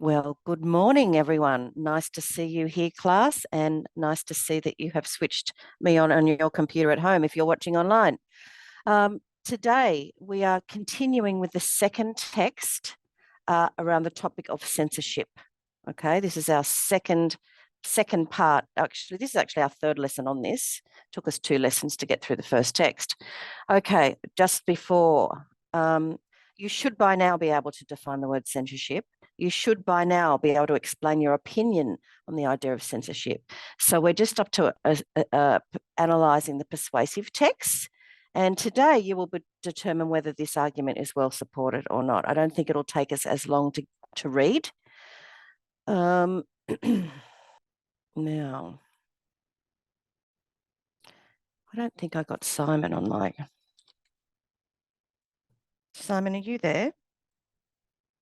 Well, good morning, everyone. Nice to see you here, class, and nice to see that you have switched me on your computer at home if you're watching online. Today, we are continuing with the second text around the topic of censorship. Okay, this is our second part. Actually, this is actually our third lesson on this. Took us 2 lessons to get through the first text. Okay, just before, you should by now be able to define the word censorship. You should by now be able to explain your opinion on the idea of censorship. So we're just up to analysing the persuasive text. And today you will determine whether this argument is well supported or not. I don't think it'll take us as long to read. Now, I don't think I got Simon on my... Simon, are you there?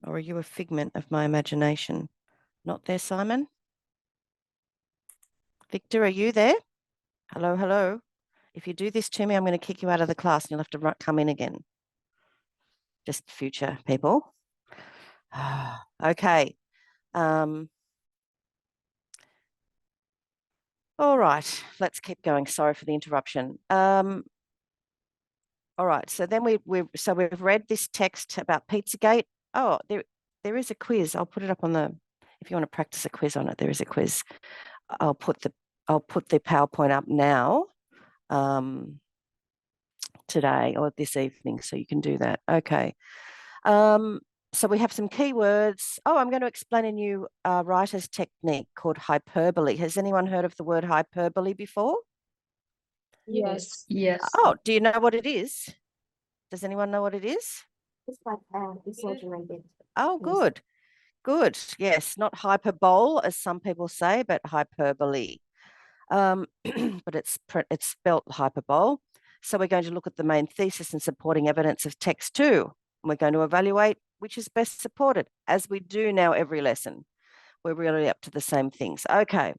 Or are you a figment of my imagination? Not there, Simon? Victor, are you there? Hello, hello. If you do this to me, I'm going to kick you out of the class and you'll have to come in again. Just future people. Okay. All right, let's keep going. Sorry for the interruption. All right, so then we've read this text about Pizzagate. Oh, there is a quiz. I'll put it up on the, if you want to practice a quiz on it, there is a quiz. I'll put the PowerPoint up now, today or this evening, so you can do that. Okay. So we have some keywords. Oh, I'm going to explain a new writer's technique called hyperbole. Has anyone heard of the word hyperbole before? Yes. Yes. Oh, do you know what it is? Does anyone know what it is? It's like exaggerated. Oh, good. Good. Yes, not hyperbole, as some people say, but hyperbole. But it's spelt hyperbole. So we're going to look at the main thesis and supporting evidence of text 2. We're going to evaluate which is best supported, as we do now every lesson. We're really up to the same things. Okay.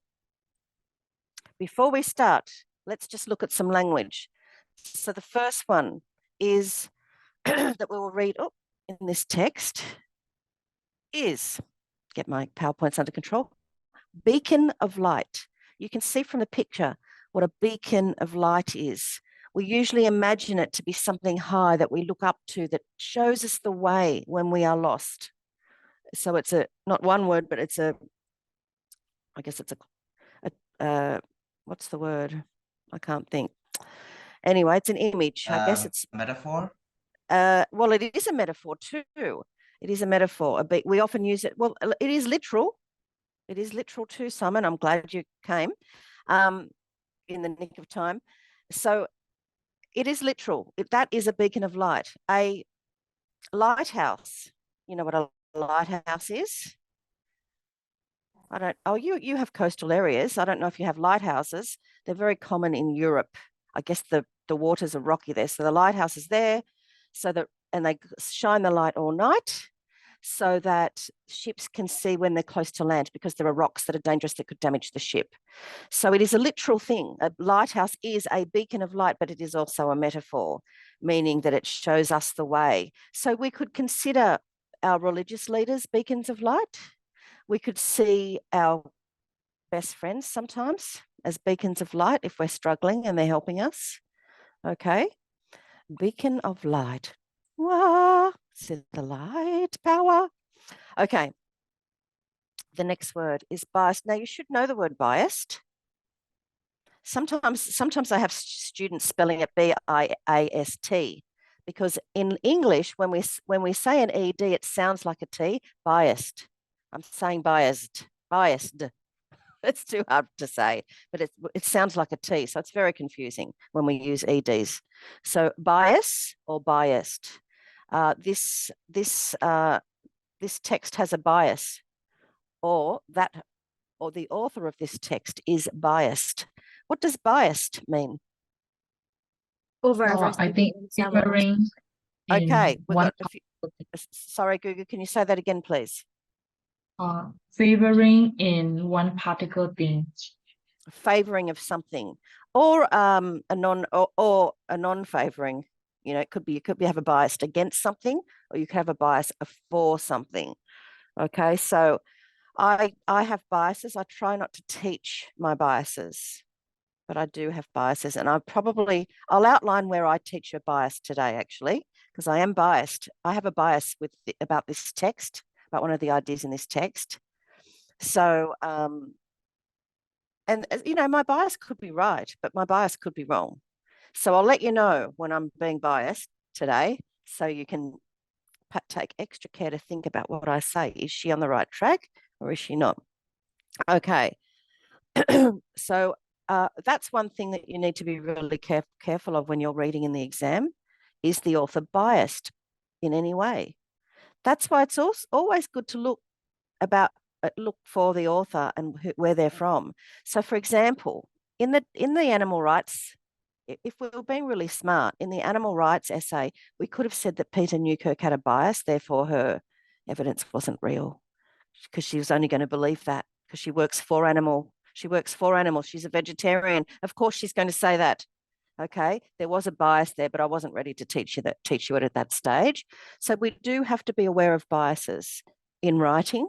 Before we start, let's just look at some language. So the first one is that we will read in this text is, get my PowerPoints under control, beacon of light. You can see from the picture what a beacon of light is. We usually imagine it to be something high that we look up to that shows us the way when we are lost. So it's not one word, but it's I guess it's what's the word? I can't think. Anyway, it's an image. I guess it's metaphor. Well, it is a metaphor too. It is a metaphor. We often use it. Well, it is literal. It is literal too, Simon. I'm glad you came in the nick of time. So it is literal. That is a beacon of light. A lighthouse. You know what a lighthouse is? I don't. Oh, you have coastal areas. I don't know if you have lighthouses. They're very common in Europe. I guess the waters are rocky there. So the lighthouse is there, and they shine the light all night, so that ships can see when they're close to land, because there are rocks that are dangerous that could damage the ship. So it is a literal thing. A lighthouse is a beacon of light, but it is also a metaphor, meaning that it shows us the way. So we could consider our religious leaders beacons of light. We could see our best friends sometimes as beacons of light if we're struggling and they're helping us. Okay. Beacon of light. Wah, see the light power. Okay. The next word is biased. Now you should know the word biased. Sometimes I have students spelling it B-I-A-S-T, because in English, when we say an ED, it sounds like a T. Biased. I'm saying biased. It's too hard to say, but it sounds like a T, so it's very confusing when we use EDs. So bias or biased. This text has a bias, or the author of this text is biased. What does biased mean? I think favoring. Okay. Sorry, Google, can you say that again, please? Favoring in one particular thing. Favoring of something, or a non-favoring. You know, it could be you have a bias against something, or you could have a bias for something. Okay, so I have biases. I try not to teach my biases, but I do have biases, and I'll outline where I teach a bias today, actually, because I am biased. I have a bias about this text, about one of the ideas in this text. So, and you know, my bias could be right, but my bias could be wrong. So I'll let you know when I'm being biased today, so you can take extra care to think about what I say. Is she on the right track or is she not? Okay. So that's one thing that you need to be really careful of when you're reading in the exam. Is the author biased in any way? That's why it's also always good to look for the author and where they're from. So, for example, in the animal rights, if we were being really smart, in the animal rights essay, we could have said that Peter Newkirk had a bias, therefore her evidence wasn't real, because she was only going to believe that because she works for animals. She's a vegetarian. Of course, she's going to say that. Okay, there was a bias there, but I wasn't ready to teach you it at that stage. So we do have to be aware of biases in writing.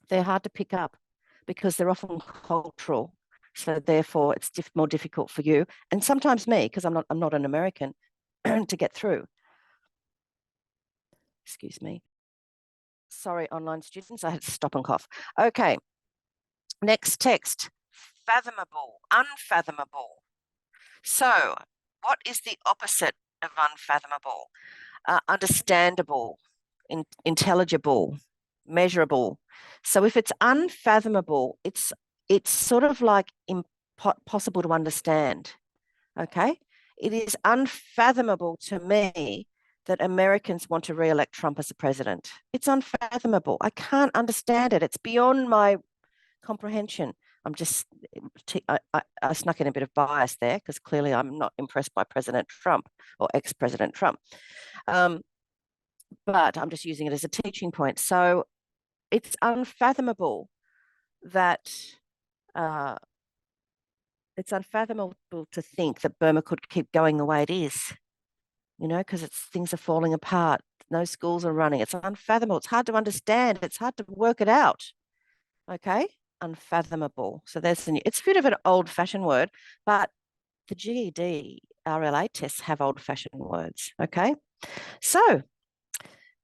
They're hard to pick up because they're often cultural. So therefore, it's more difficult for you and sometimes me, because I'm not an American, to get through. Excuse me. Sorry, online students, I had to stop and cough. Okay, next text. Fathomable, unfathomable. So what is the opposite of unfathomable? Understandable, intelligible, measurable. So if it's unfathomable, it's sort of like impossible to understand. Okay, it is unfathomable to me that Americans want to re-elect Trump as a president. It's unfathomable. I can't understand it. It's beyond my comprehension. I snuck in a bit of bias there because clearly I'm not impressed by President Trump or ex-President Trump. But I'm just using it as a teaching point. So it's unfathomable that to think that Burma could keep going the way it is, you know, because things are falling apart. No schools are running. It's unfathomable. It's hard to understand. It's hard to work it out. Okay, unfathomable. So it's a bit of an old-fashioned word, but the GED RLA tests have old-fashioned words. Okay, so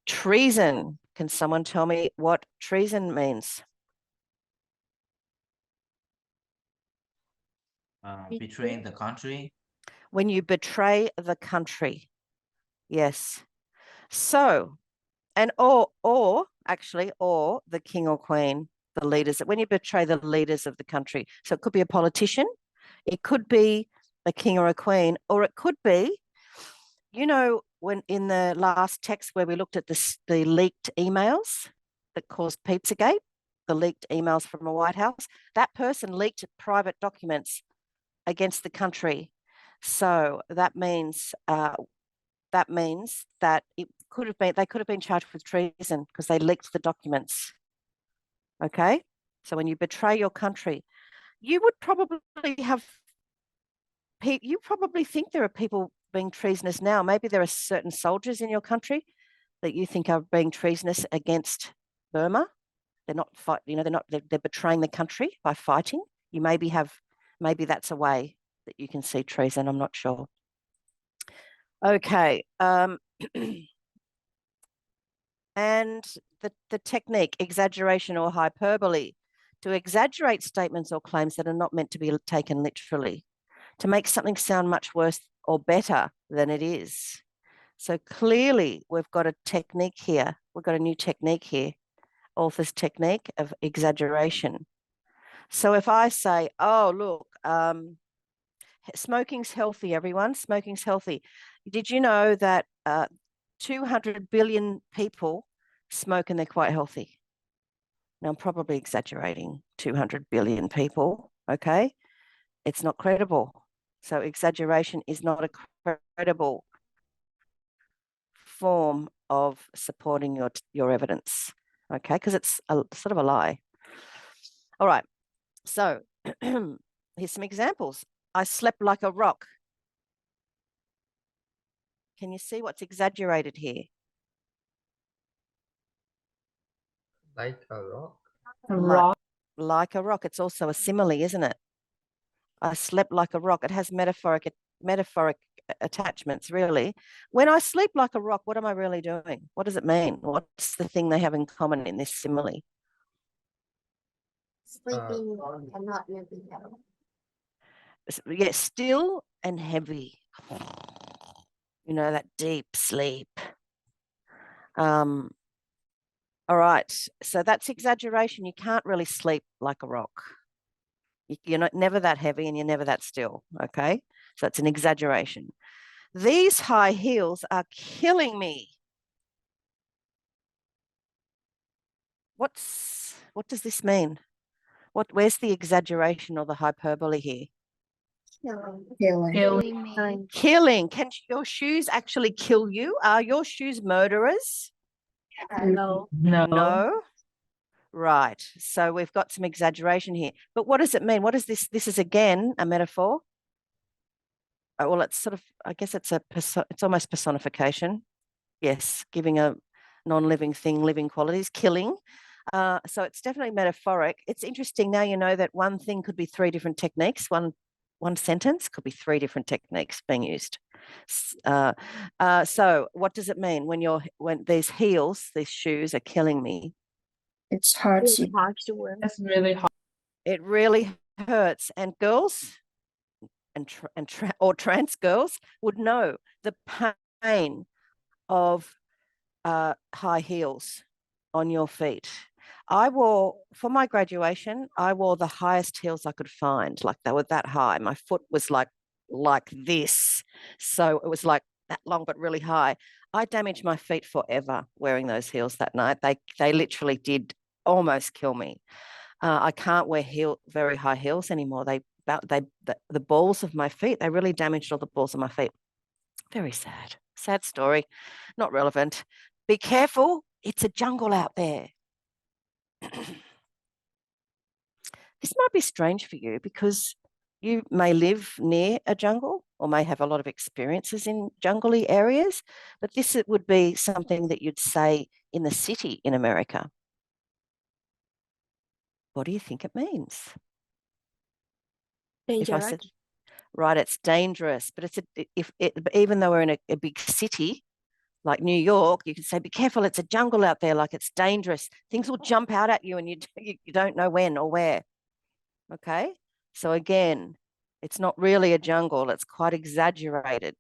treason. Can someone tell me what treason means? Betraying the country. When you betray the country. Yes. So, and or the king or queen, the leaders, when you betray the leaders of the country. So it could be a politician, it could be a king or a queen, or it could be, you know, when in the last text where we looked at the leaked emails that caused Pizzagate, the leaked emails from a White House, that person leaked private documents against the country. So that means that they could have been charged with treason because they leaked the documents. Okay, so when you betray your country, you probably think there are people being treasonous now. Maybe there are certain soldiers in your country that you think are being treasonous against Burma. They're not they're betraying the country by fighting. You maybe that's a way that you can see treason. I'm not sure. Okay. And the technique, exaggeration or hyperbole, to exaggerate statements or claims that are not meant to be taken literally, to make something sound much worse or better than it is. So clearly we've got a technique here. We've got a new technique here, author's technique of exaggeration. So if I say, oh, look, smoking's healthy, everyone, smoking's healthy. Did you know that 200 billion people smoke and they're quite healthy? Now, I'm probably exaggerating 200 billion people, okay? It's not credible. So exaggeration is not a credible form of supporting your evidence, okay? Because it's sort of a lie. All right, so here's some examples. I slept like a rock. Can you see what's exaggerated here? Like a rock. A Like- rock. Like a rock. It's also a simile, isn't it? I slept like a rock. It has metaphoric attachments, really. When I sleep like a rock, what am I really doing? What does it mean? What's the thing they have in common in this simile? Sleeping and not moving at all. Yeah, still and heavy. You know, that deep sleep. All right. So that's exaggeration. You can't really sleep like a rock. You're not never that heavy and you're never that still. Okay. So it's an exaggeration. These high heels are killing me. What does this mean? Where's the exaggeration or the hyperbole here? Killing. Killing. Can your shoes actually kill you? Are your shoes murderers? No. No. Right. So we've got some exaggeration here. But what does it mean? What is this? This is again a metaphor. Well, it's sort of, I guess it's it's almost personification. Yes, giving a non-living thing living qualities, killing. So it's definitely metaphoric. It's interesting now you know that one thing could be three different techniques. One sentence could be three different techniques being used. So what does it mean when these heels, these shoes are killing me? It's hard to That's really hard. It really hurts. And girls or trans girls would know the pain of high heels on your feet. For my graduation, I wore the highest heels I could find. Like they were that high. My foot was like this. So it was like that long, but really high. I damaged my feet forever wearing those heels that night. They literally did almost kill me. I can't wear very high heels anymore. The balls of my feet, they really damaged all the balls of my feet. Very sad. Sad story. Not relevant. Be careful. It's a jungle out there. This might be strange for you because you may live near a jungle or may have a lot of experiences in jungly areas, but this would be something that you'd say in the city in America. What do you think it means? If I said, right, it's dangerous, but even though we're in a big city like New York, you can say, be careful, it's a jungle out there, like it's dangerous. Things will jump out at you and you don't know when or where. Okay. So again, it's not really a jungle. It's quite exaggerated.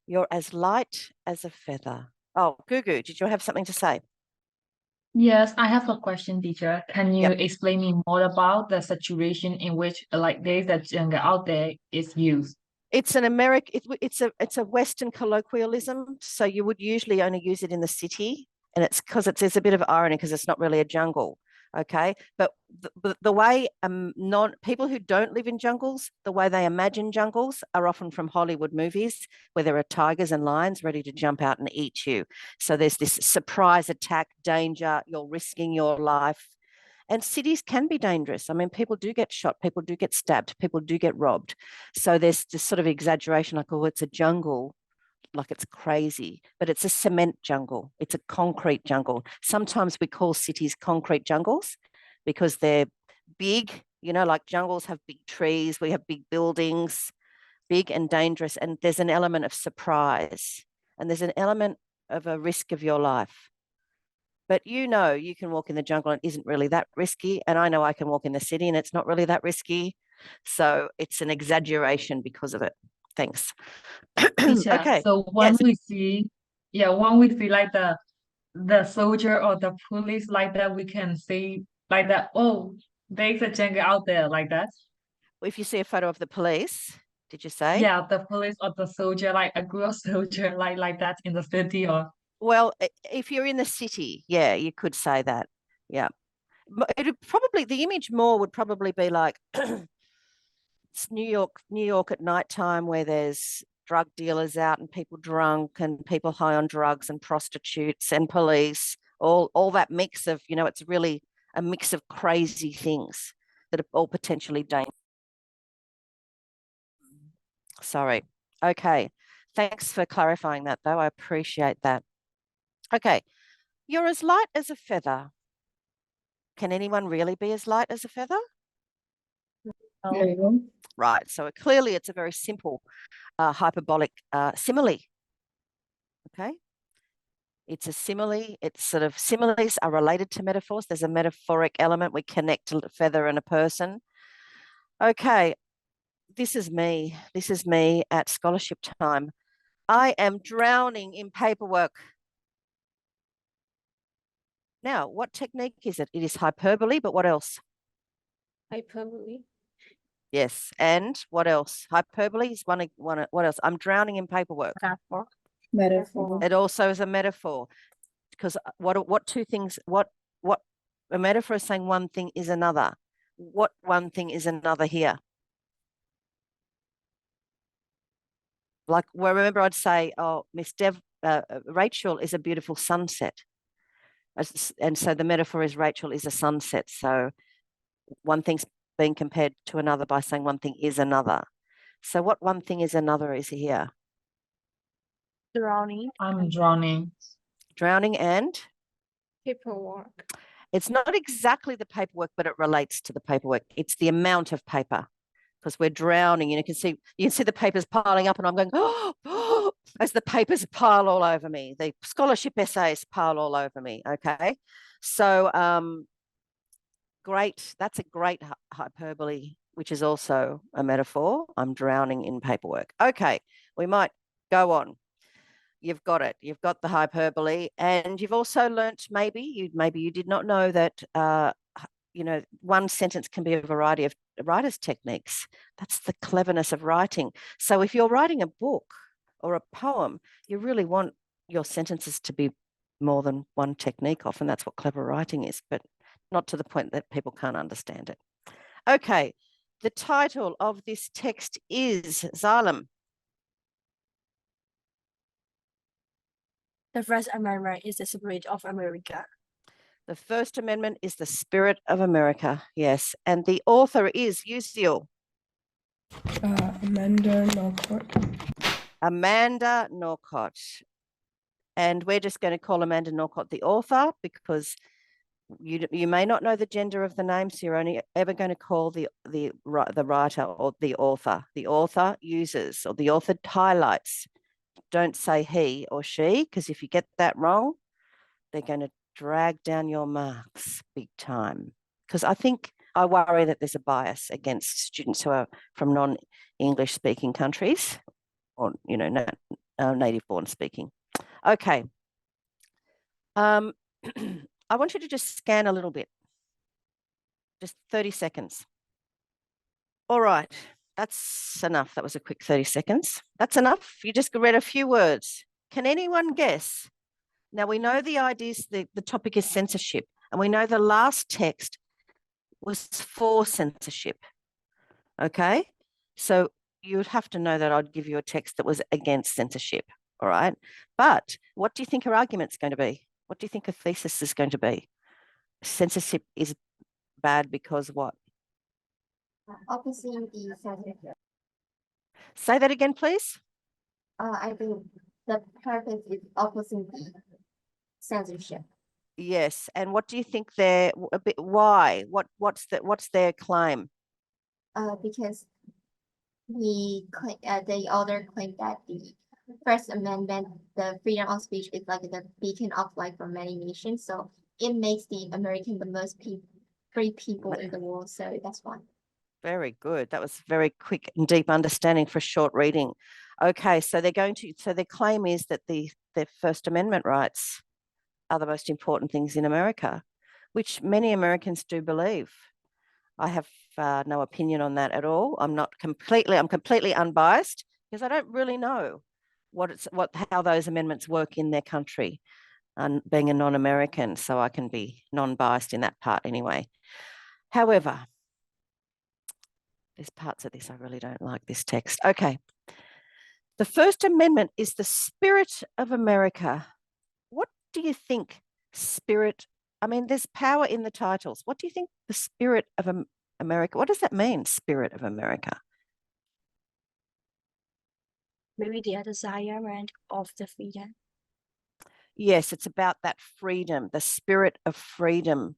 You're as light as a feather. Oh, Gugu, did you have something to say? Yes, I have a question, teacher. Can you Yep. explain me more about the situation in which like there's that jungle out there is used? It's an it's a Western colloquialism. So you would usually only use it in the city. And it's because there's a bit of irony because it's not really a jungle. Okay. But the way people who don't live in jungles, the way they imagine jungles are often from Hollywood movies where there are tigers and lions ready to jump out and eat you. So there's this surprise attack, danger, you're risking your life. And cities can be dangerous. I mean, people do get shot, people do get stabbed, people do get robbed. So there's this sort of exaggeration like, oh, it's a jungle, like it's crazy, but it's a cement jungle. It's a concrete jungle. Sometimes we call cities concrete jungles because they're big, like jungles have big trees, we have big buildings, big and dangerous. And there's an element of surprise and there's an element of a risk of your life. But you can walk in the jungle and it isn't really that risky. And I know I can walk in the city and it's not really that risky. So it's an exaggeration because of it. Thanks. Teacher, Okay. so when we see like the soldier or the police like that, we can see like that, oh, there's a jungle out there like that. If you see a photo of the police, did you say? Yeah, the police or the soldier, like a group of soldier like that in the city or Well, if you're in the city, yeah, you could say that. Yeah. The image more would probably be like it's New York at nighttime where there's drug dealers out and people drunk and people high on drugs and prostitutes and police, all that mix of, it's really a mix of crazy things that are all potentially dangerous. Sorry. Okay. Thanks for clarifying that though. I appreciate that. Okay, you're as light as a feather. Can anyone really be as light as a feather? No. Right, so clearly it's a very simple hyperbolic simile. Okay, it's a simile. It's sort of similes are related to metaphors. There's a metaphoric element. We connect a feather and a person. Okay, this is me. This is me at scholarship time. I am drowning in paperwork. Now, what technique is it? It is hyperbole, but what else? Hyperbole. Yes, and what else? Hyperbole is one. What else? I'm drowning in paperwork. Metaphor. It also is a metaphor, because what two things? What a metaphor is saying one thing is another. What one thing is another here? Like, well, remember I'd say, oh, Rachel is a beautiful sunset. And so the metaphor is Rachel is a sunset. So one thing's being compared to another by saying one thing is another. So what one thing is another is here? Drowning. I'm drowning. Drowning and? Paperwork. It's not exactly the paperwork, but it relates to the paperwork. It's the amount of paper, because we're drowning. You can see the papers piling up, and I'm going, oh, as the papers pile all over me. The scholarship essays pile all over me. Okay, so great. That's a great hyperbole, which is also a metaphor. I'm drowning in paperwork. Okay, we might go on. You've got it. You've got the hyperbole, and you've also learnt maybe you did not know that one sentence can be a variety of writer's techniques. That's the cleverness of writing. So if you're writing a book or a poem, you really want your sentences to be more than one technique. Often that's what clever writing is, but not to the point that people can't understand it. Okay, the title of this text is Xylem. The First Amendment is the spirit of America. The First Amendment is the spirit of America. Yes, and the author is Uziel. Amanda Norcott. Amanda Norcott. And we're just going to call Amanda Norcott the author, because you may not know the gender of the name, so you're only ever going to call the writer or the author. The author uses, or the author highlights. Don't say he or she, because if you get that wrong, they're going to drag down your marks big time. Because I worry that there's a bias against students who are from non-English speaking countries, or native born speaking. Okay. I want you to just scan a little bit. Just 30 seconds. All right. That's enough. That was a quick 30 seconds. That's enough. You just read a few words. Can anyone guess? Now, we know the ideas, the topic is censorship, and we know the last text was for censorship. Okay? So you would have to know that I'd give you a text that was against censorship. All right? But what do you think her argument's going to be? What do you think her thesis is going to be? Censorship is bad because what? Opposing the censorship. Say that again, please. I think the purpose is opposing the censorship. Yes. And what do you think why? What's their claim? Because the author claimed that the First Amendment, the freedom of speech, is like the beacon of light for many nations. So it makes the American the most free people in the world. So that's why. Very good. That was very quick and deep understanding for short reading. Okay, so their claim is that the First Amendment rights are the most important things in America, which many Americans do believe. I have no opinion on that at all. I'm completely unbiased, because I don't really know how those amendments work in their country, and being a non-American, so I can be non-biased in that part anyway. However, there's parts of this I really don't like, this text. Okay. The First Amendment is the spirit of America. What do you think spirit? I mean, there's power in the titles. What do you think the spirit of America? What does that mean, spirit of America? Maybe the desire of the freedom. Yes, it's about that freedom, the spirit of freedom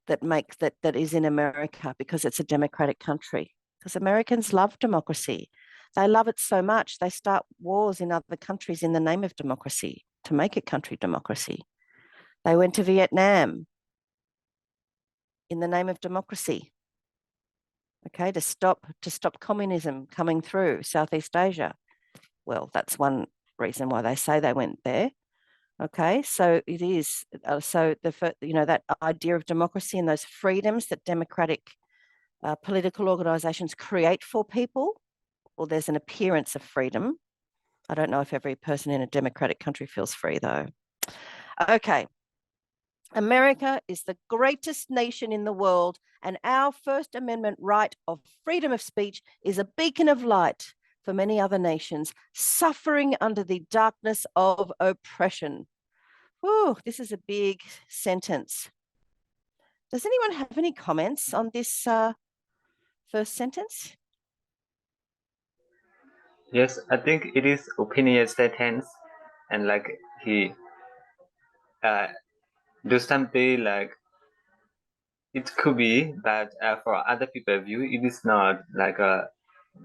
that is in America, because it's a democratic country. Because Americans love democracy. They love it so much they start wars in other countries in the name of democracy to make a country democracy. They went to Vietnam in the name of democracy. Okay, to stop communism coming through Southeast Asia. Well, that's one reason why they say they went there. Okay, so it is so that idea of democracy and those freedoms that democratic political organisations create for people. Well, there's an appearance of freedom. I don't know if every person in a democratic country feels free, though. Okay. America is the greatest nation in the world, and our First Amendment right of freedom of speech is a beacon of light for many other nations suffering under the darkness of oppression. Whew, this is a big sentence. Does anyone have any comments on this first sentence? Yes, I think it is opinion sentence, and like he do something like it could be that for other people view it is not like a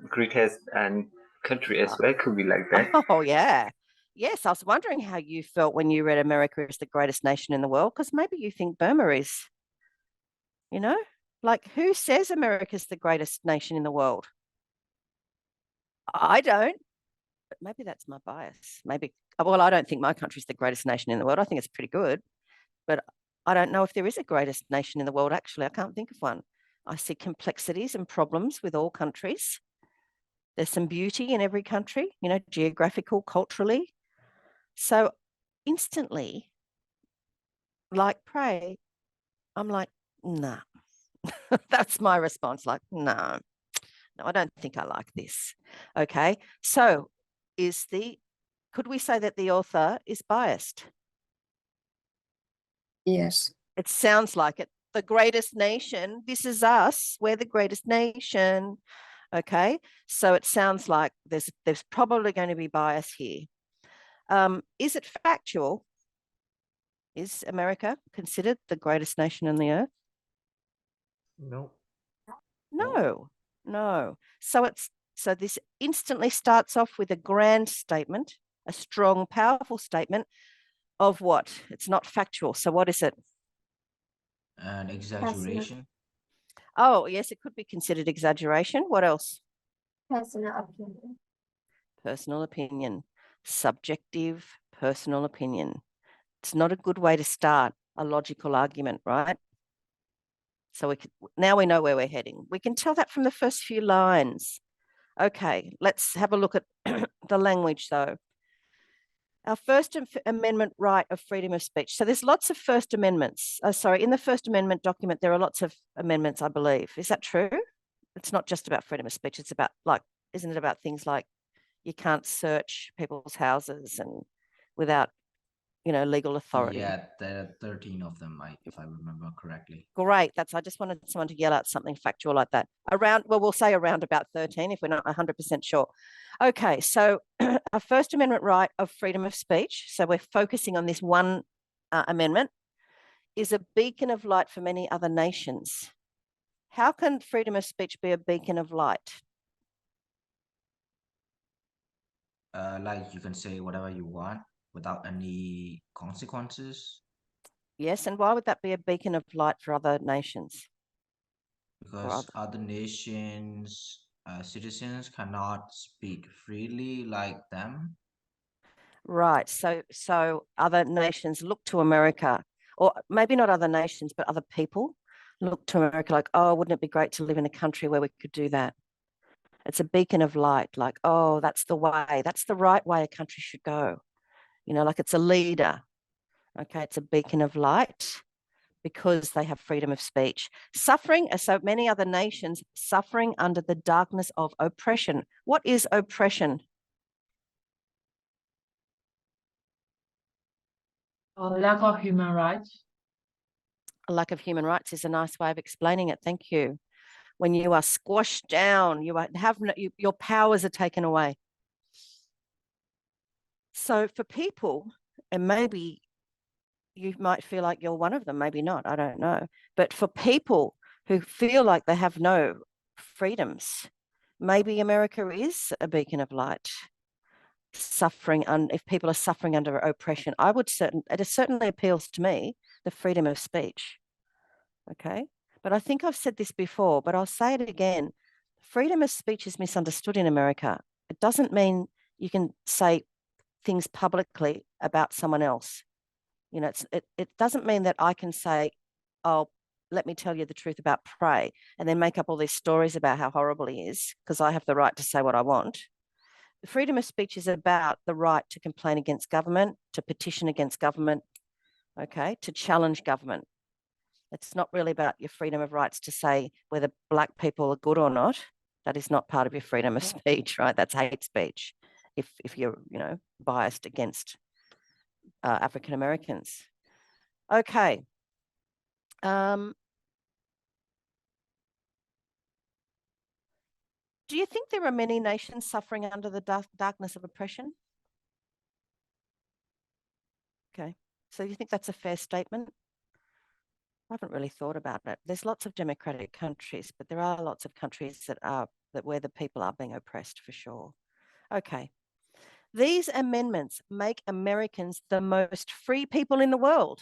greatest and country as well, could be like that. Oh yeah. Yes, I was wondering how you felt when you read America is the greatest nation in the world, because maybe you think Burma is, like who says America's the greatest nation in the world? I don't, but maybe that's my bias. Maybe, well, I don't think my country's the greatest nation in the world. I think it's pretty good, but I don't know if there is a greatest nation in the world. Actually, I can't think of one. I see complexities and problems with all countries. There's some beauty in every country, geographical, culturally. So instantly, like pray, I'm like, nah. That's my response. Like, no, I don't think I like this. Okay. So could we say that the author is biased? Yes. It sounds like it. The greatest nation, this is us. We're the greatest nation. Okay. So it sounds like there's probably going to be bias here. Is it factual? Is America considered the greatest nation on the earth? No. No. So this instantly starts off with a grand statement, a strong, powerful statement of what? It's not factual. So what is it? An exaggeration. Oh, yes, it could be considered exaggeration. What else? Personal opinion. Personal opinion. Subjective personal opinion. It's not a good way to start a logical argument, right? So now we know where we're heading. We can tell that from the first few lines. Okay, let's have a look at the language though. Our First Amendment right of freedom of speech. So there's lots of First Amendments. In the First Amendment document, there are lots of amendments, I believe. Is that true? It's not just about freedom of speech. It's about isn't it about things like you can't search people's houses and without legal authority. Yeah, there are 13 of them, if I remember correctly. Great. I just wanted someone to yell out something factual like that. We'll say around about 13 if we're not 100% sure. Okay, so our First Amendment right of freedom of speech, so we're focusing on this one amendment, is a beacon of light for many other nations. How can freedom of speech be a beacon of light? Like you can say whatever you want without any consequences. Yes, and why would that be a beacon of light for other nations? Because other nations, citizens cannot speak freely like them. Right. So other nations look to America, or maybe not other nations, but other people look to America like, oh, wouldn't it be great to live in a country where we could do that? It's a beacon of light, like, oh, that's the way, that's the right way a country should go. Like it's a leader. Okay, it's a beacon of light because they have freedom of speech. Suffering, as so many other nations, suffering under the darkness of oppression. What is oppression? Lack of human rights. A lack of human rights is a nice way of explaining it. Thank you. When you are squashed down, your powers are taken away. So for people, And maybe you might feel like you're one of them, maybe not, I don't know. But for people who feel like they have no freedoms, maybe America is a beacon of light. If people are suffering under oppression, it certainly appeals to me, the freedom of speech. Okay. But I think I've said this before, but I'll say it again. Freedom of speech is misunderstood in America. It doesn't mean you can say things publicly about someone else. You know, it doesn't mean that I can say, oh, let me tell you the truth about Prey, and then make up all these stories about how horrible he is, because I have the right to say what I want. The freedom of speech is about the right to complain against government, to petition against government, okay, to challenge government. It's not really about your freedom of rights to say whether Black people are good or not. That is not part of your freedom of speech, right? That's hate speech if you're, biased against African Americans. Okay. Do you think there are many nations suffering under the darkness of oppression? Okay. So you think that's a fair statement? I haven't really thought about it. There's lots of democratic countries, but there are lots of countries where the people are being oppressed for sure. Okay. These amendments make Americans the most free people in the world.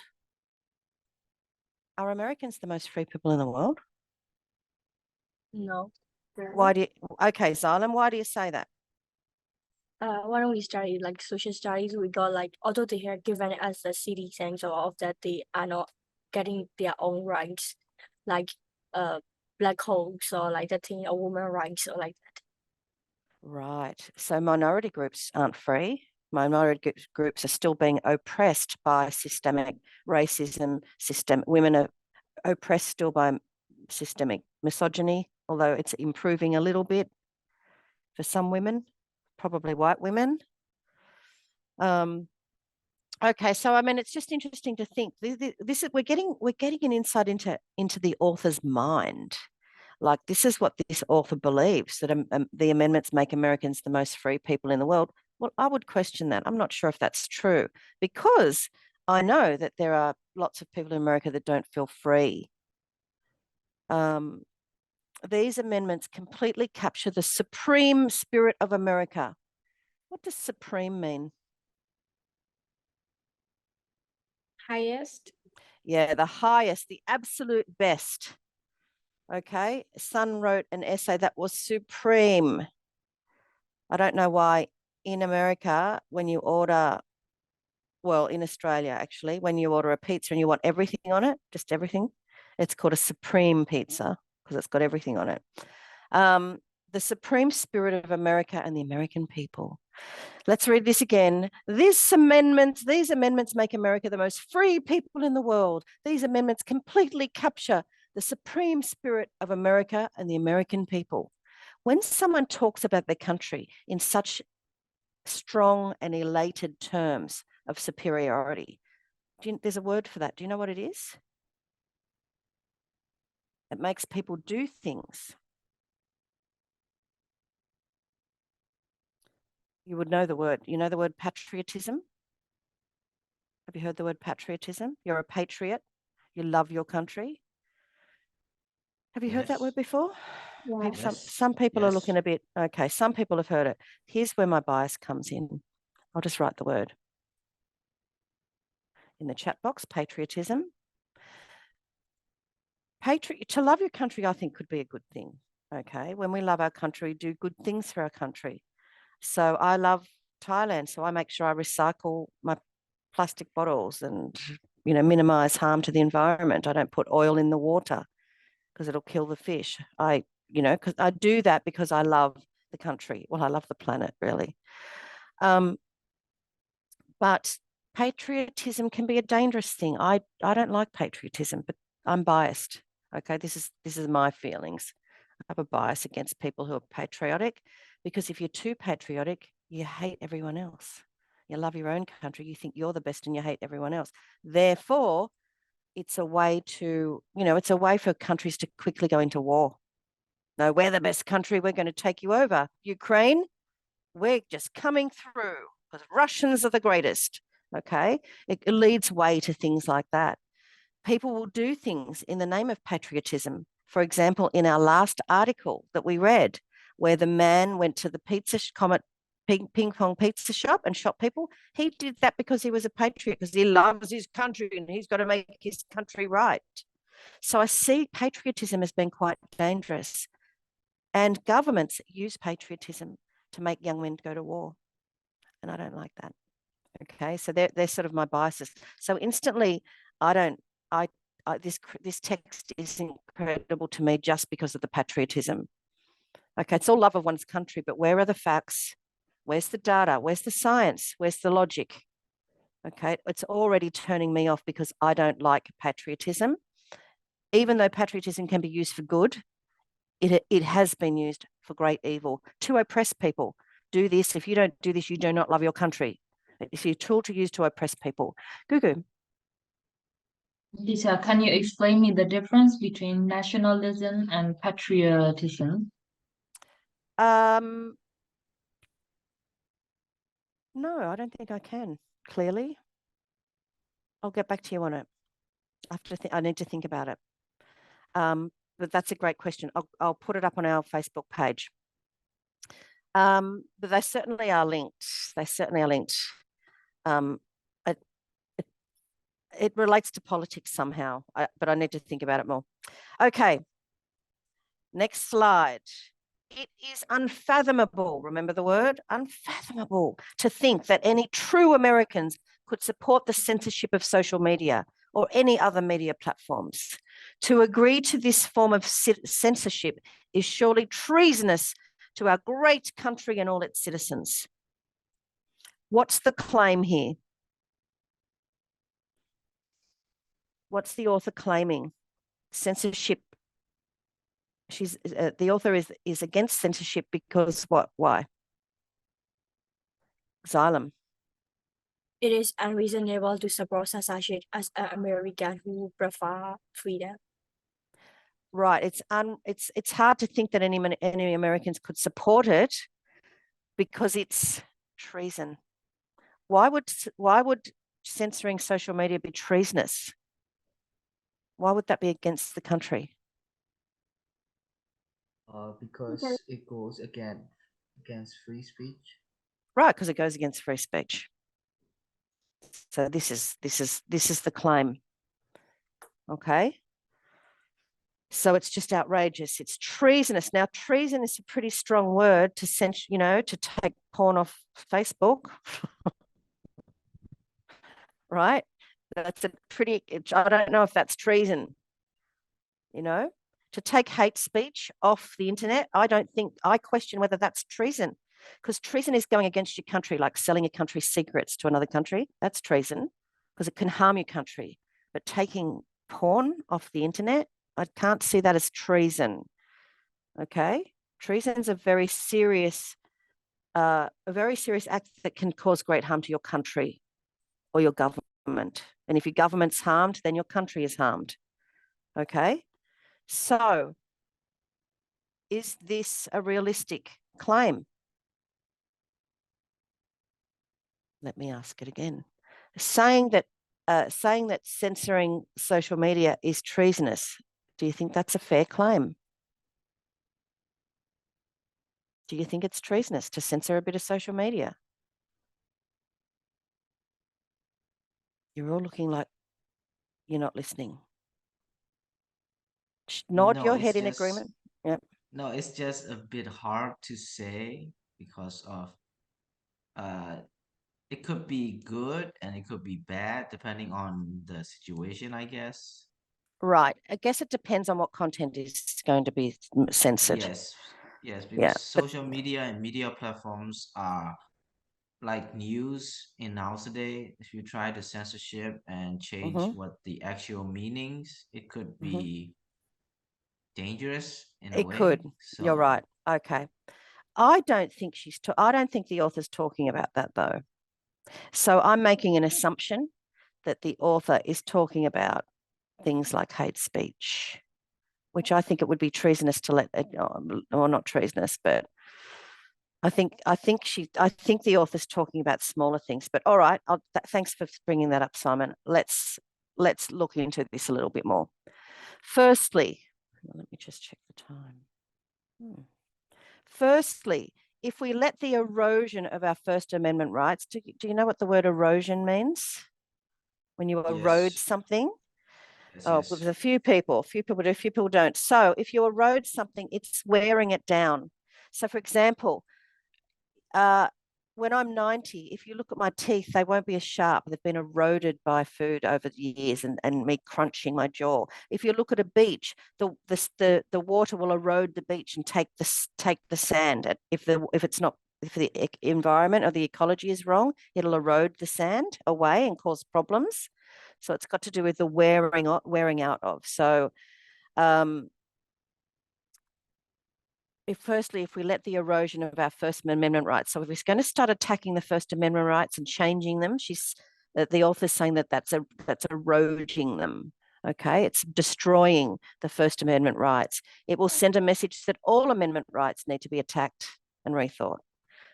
Are Americans the most free people in the world? No. Okay, Xylem, why do you say that? When we studied like social studies, we got like, although they are given as the citizens or of that, they are not getting their own rights, like black codes or like the thing, or women rights or like that. Right. So minority groups aren't free. Minority groups are still being oppressed by systemic racism. Women are oppressed still by systemic misogyny, although it's improving a little bit for some women, probably white women. Okay, so I mean, it's just interesting to think. We're getting an insight into the author's mind. Like, this is what this author believes, that the amendments make Americans the most free people in the world. Well, I would question that. I'm not sure if that's true, because I know that there are lots of people in America that don't feel free. These amendments completely capture the supreme spirit of America. What does supreme mean? Highest. Yeah, the highest, the absolute best. Okay, Sun wrote an essay that was supreme. I don't know why in America, when you order, well, in Australia, actually, when you order a pizza and you want everything on it, just everything, it's called a supreme pizza because it's got everything on it. The supreme spirit of America and the American people. Let's read this again. These amendments make America the most free people in the world. These amendments completely capture the supreme spirit of America and the American people. When someone talks about their country in such strong and elated terms of superiority, there's a word for that. Do you know what it is? It makes people do things. You would know the word. You know the word patriotism? Have you heard the word patriotism? You're a patriot. You love your country. Have you heard that Yes. word before? Yeah. Some people are Yes. looking a bit, okay, some people have heard it. Here's where my bias comes in. I'll just write the word in the chat box, patriotism. To love your country, I think, could be a good thing, okay? When we love our country, do good things for our country. So I love Thailand, so I make sure I recycle my plastic bottles and, minimize harm to the environment. I don't put oil in the water because it'll kill the fish. Because I do that because I love the country. Well, I love the planet, really. But patriotism can be a dangerous thing. I don't like patriotism, but I'm biased. Okay, this is my feelings. I have a bias against people who are patriotic, because if you're too patriotic, you hate everyone else. You love your own country, you think you're the best, and you hate everyone else. Therefore, it's a way for countries to quickly go into war. No, we're the best country. We're going to take you over. Ukraine, we're just coming through because Russians are the greatest. Okay. It leads way to things like that. People will do things in the name of patriotism. For example, in our last article that we read, where the man went to the ping pong pizza shop and shot people, he did that because he was a patriot, because he loves his country and he's got to make his country right. So I see patriotism as being quite dangerous. And governments use patriotism to make young men go to war. And I don't like that. Okay, so they're sort of my biases. So instantly, this text is incredible to me just because of the patriotism. Okay, it's all love of one's country, but where are the facts? Where's the data? Where's the science? Where's the logic? Okay, it's already turning me off because I don't like patriotism. Even though patriotism can be used for good, it has been used for great evil to oppress people. Do this. If you don't do this, you do not love your country. It's a tool to use to oppress people. Gugu. Lisa, can you explain me the difference between nationalism and patriotism? No, I don't think I can. Clearly, I'll get back to you on it. I need to think about it. But that's a great question. I'll put it up on our Facebook page. But they certainly are linked. They certainly are linked. It relates to politics somehow, but I need to think about it more. Okay. Next slide. It is unfathomable, remember the word? Unfathomable to think that any true Americans could support the censorship of social media or any other media platforms. To agree to this form of censorship is surely treasonous to our great country and all its citizens. What's the claim here? What's the author claiming? Censorship. The author is against censorship because what? Why? Xylem. It is unreasonable to support censorship as an American who prefer freedom. Right. It's hard to think that any Americans could support it because it's treason. Why would censoring social media be treasonous? Why would that be against the country? Because it goes against free speech. Right, because it goes against free speech. So this is the claim. Okay. So it's just outrageous. It's treasonous. Now, treason is a pretty strong word to to take porn off Facebook. Right? That's a pretty, I don't know if that's treason, to take hate speech off the internet. I question whether that's treason, because treason is going against your country, like selling your country's secrets to another country. That's treason because it can harm your country. But taking porn off the internet, I can't see that as treason. Okay? Treason is a very serious act that can cause great harm to your country or your government. And if your government's harmed, then your country is harmed. Okay? So, is this a realistic claim? Let me ask it again. Saying that censoring social media is treasonous, do you think that's a fair claim? Do you think it's treasonous to censor a bit of social media? You're all looking like you're not listening. Nod No, your it's head in just- agreement. Yep. No, it's just a bit hard to say because of it could be good and it could be bad depending on the situation, I guess. Right. I guess it depends on what content is going to be censored. Yes, yes, Yeah, because social media and media platforms are like news in nowadays. If you try to censorship and change Mhm. what the actual meanings, it could Mhm. be dangerous in a It way. could. You're So right. Okay. I don't think I don't think the author's talking about that though. So I'm making an assumption that the author is talking about things like hate speech, which I think it would be treasonous to let, or not treasonous, but I think the author's talking about smaller things, but all right. Thanks for bringing that up, Simon. Let's look into this a little bit more. Firstly, let me just check the time. Firstly, if we let the erosion of our First Amendment rights, do you know what the word erosion means? When you erode Yes. something? Yes, Oh, yes. there's a few people do, a few people don't. So if you erode something, it's wearing it down. So for example, when I'm 90, if you look at my teeth, they won't be as sharp. They've been eroded by food over the years and me crunching my jaw. If you look at a beach, the water will erode the beach and take the sand. If the environment or the ecology is wrong, it'll erode the sand away and cause problems. So it's got to do with the wearing out of. So if we let the erosion of our First Amendment rights, so if we're going to start attacking the First Amendment rights and changing them, the author's saying that's eroding them. Okay, it's destroying the First Amendment rights. It will send a message that all amendment rights need to be attacked and rethought.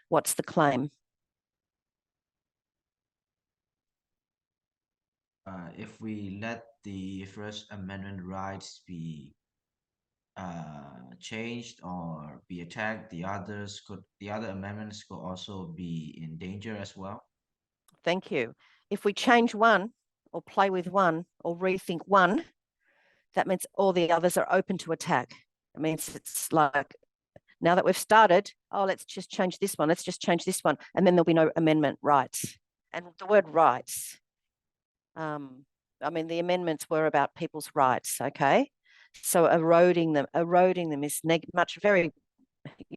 What's the claim? If we let the First Amendment rights be changed or be attacked, the other amendments could also be in danger as well. Thank you. If we change one or play with one or rethink one, that means all the others are open to attack. It means it's like, now that we've started, let's just change this one. Let's just change this one. And then there'll be no amendment rights. And the word rights, I mean, the amendments were about people's rights, okay? So eroding them is very,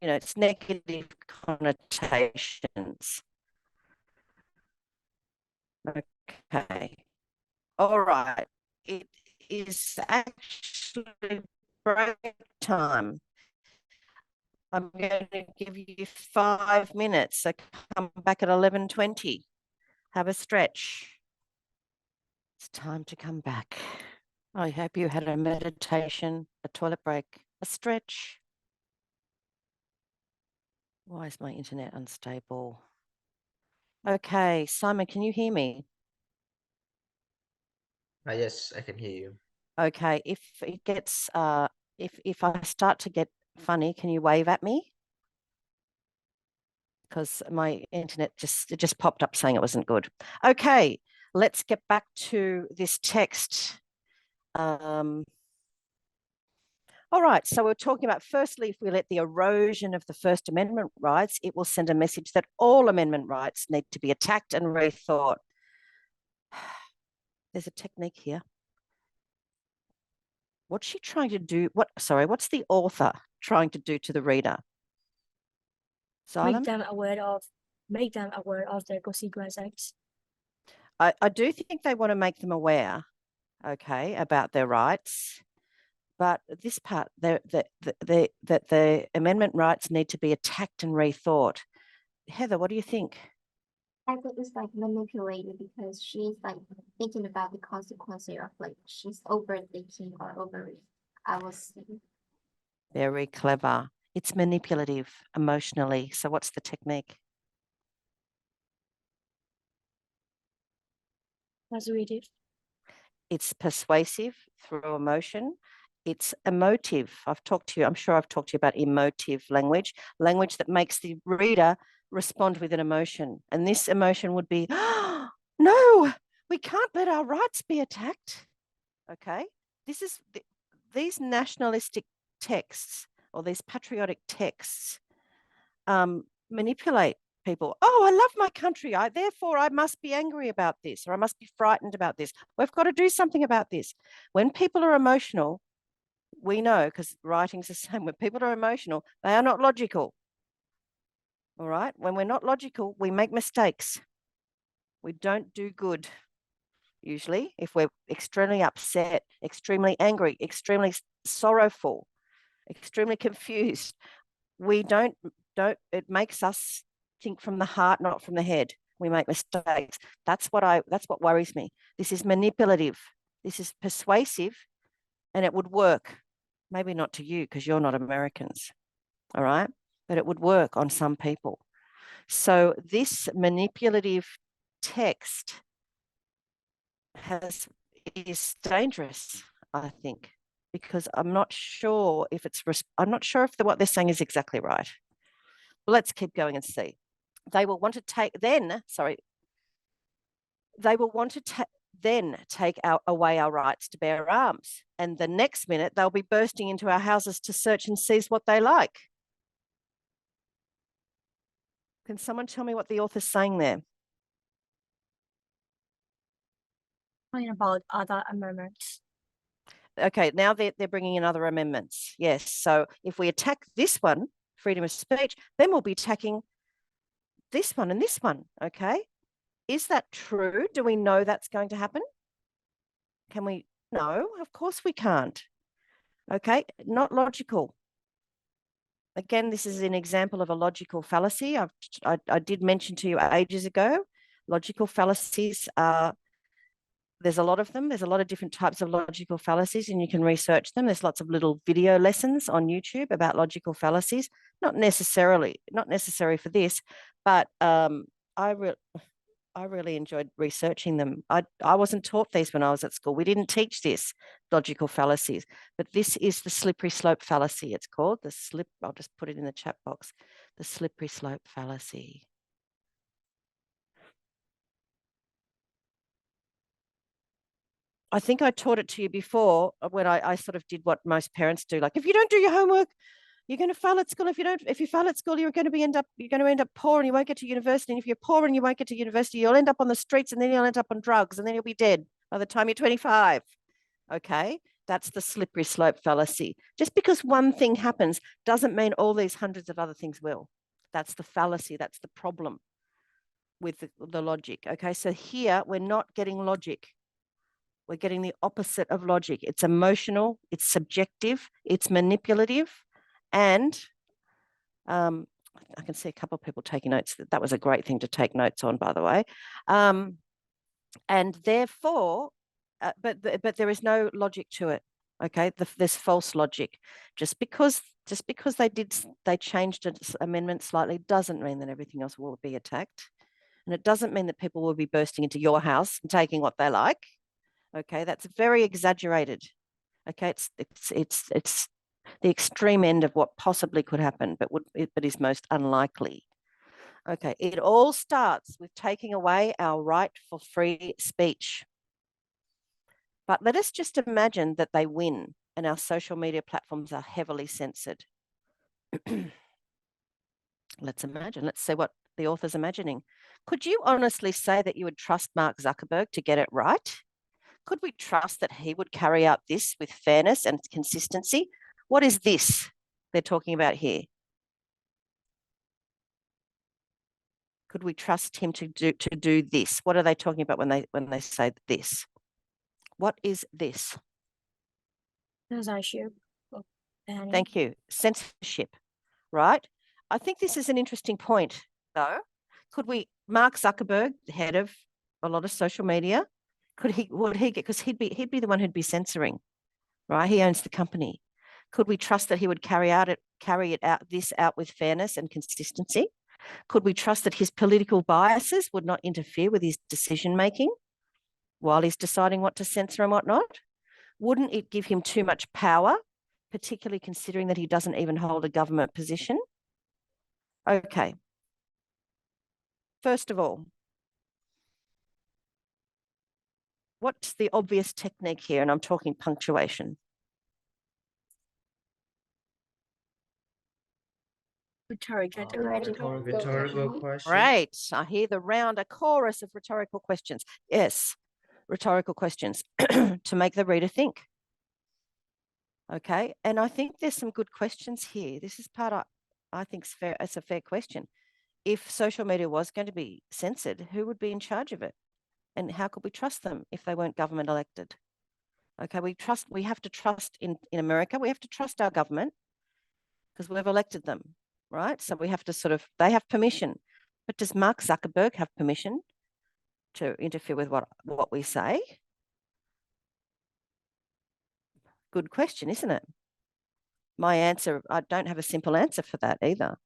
it's negative connotations. Okay. All right. It is actually break time. I'm going to give you 5 minutes. So come back at 11:20. Have a stretch. It's time to come back. I hope you had a meditation, a toilet break, a stretch. Why is my internet unstable? Okay, Simon, can you hear me? Yes, I can hear you. Okay, if it gets if I start to get funny, can you wave at me? Because my internet just popped up saying it wasn't good. Okay, let's get back to this text. All right, so we're talking about, firstly, if we let the erosion of the First Amendment rights, it will send a message that all amendment rights need to be attacked and rethought. There's a technique here. What's she trying to do? What's the author trying to do to the reader? Xylem? Make them aware of their consequences. I do think they want to make them aware, okay, about their rights. But this part, that the amendment rights need to be attacked and rethought. Heather, what do you think? I think it's like manipulated because she's like thinking about the consequences of like she's overthinking or over. I was saying. Very clever. It's manipulative emotionally. So what's the technique? Persuasive. It's persuasive through emotion. It's emotive. I'm sure I've talked to you about emotive language that makes the reader respond with an emotion. And this emotion would be, oh, no, we can't let our rights be attacked. Okay. These nationalistic texts or these patriotic texts manipulate people. Oh, I love my country. Therefore, I must be angry about this, or I must be frightened about this. We've got to do something about this. When people are emotional, we know, because writing's the same, when people are emotional, they are not logical. All right. When we're not logical, we make mistakes. We don't do good. Usually, if we're extremely upset, extremely angry, extremely sorrowful, extremely confused, we don't, it makes us think from the heart, not from the head. We make mistakes. That's what worries me. This is manipulative. This is persuasive, and it would work. Maybe not to you because you're not Americans. All right. but it would work on some people. So this manipulative text is dangerous, I think, because I'm not sure if what they're saying is exactly right. Well, let's keep going and see. They will want to take away our rights to bear arms. And the next minute they'll be bursting into our houses to search and seize what they like. Can someone tell me what the author's saying there? Talking about other amendments. Okay, now they're bringing in other amendments. Yes, so if we attack this one, freedom of speech, then we'll be attacking this one and this one, okay? Is that true? Do we know that's going to happen? Can we? No, of course we can't. Okay, not logical. Again, this is an example of a logical fallacy. I did mention to you ages ago, logical fallacies are, there's a lot of them. There's a lot of different types of logical fallacies, and you can research them. There's lots of little video lessons on YouTube about logical fallacies. Not necessary for this, but I really enjoyed researching them. I wasn't taught these when I was at school. We didn't teach this, logical fallacies, but this is the slippery slope fallacy. It's called I'll just put it in the chat box, the slippery slope fallacy. I think I taught it to you before when I sort of did what most parents do. Like, if you don't do your homework, you're going to fail at school. If you fail at school, you're going to end up poor and you won't get to university. And if you're poor and you won't get to university, you'll end up on the streets and then you'll end up on drugs and then you'll be dead by the time you're 25. Okay, that's the slippery slope fallacy. Just because one thing happens doesn't mean all these hundreds of other things will. That's the fallacy. That's the problem with the logic. Okay, so here we're not getting logic. We're getting the opposite of logic. It's emotional, it's subjective, it's manipulative, and I can see a couple of people taking notes. That was a great thing to take notes on, by the way. And therefore, but there is no logic to it. Okay, there's false logic. Just because they changed an amendment slightly doesn't mean that everything else will be attacked, and it doesn't mean that people will be bursting into your house and taking what they like. Okay, that's very exaggerated. Okay, it's the extreme end of what possibly could happen, but is most unlikely. Okay, it all starts with taking away our right for free speech. But let us just imagine that they win and our social media platforms are heavily censored. Let's see what the author's imagining. Could you honestly say that you would trust Mark Zuckerberg to get it right? Could we trust that he would carry out this with fairness and consistency? What is this they're talking about here? Could we trust him to do this? What are they talking about when they say this? What is this? Censorship. Thank you. Censorship, right? I think this is an interesting point, though. Mark Zuckerberg, the head of a lot of social media, because he'd be the one who'd be censoring, right? He owns the company. Could we trust that he would carry this out with fairness and consistency? Could we trust that his political biases would not interfere with his decision making while he's deciding what to censor and what not? Wouldn't it give him too much power, particularly considering that he doesn't even hold a government position? Okay. First of all, what's the obvious technique here? And I'm talking punctuation. Rhetorical. Rhetorical question. Right. I hear a chorus of rhetorical questions. Yes, rhetorical questions to make the reader think. Okay. And I think there's some good questions here. This is I think it's a fair question. If social media was going to be censored, who would be in charge of it? And how could we trust them if they weren't government elected? Okay, we have to trust in America, we have to trust our government because we've elected them, right? So we have to they have permission. But does Mark Zuckerberg have permission to interfere with what we say? Good question, isn't it? My answer, I don't have a simple answer for that either.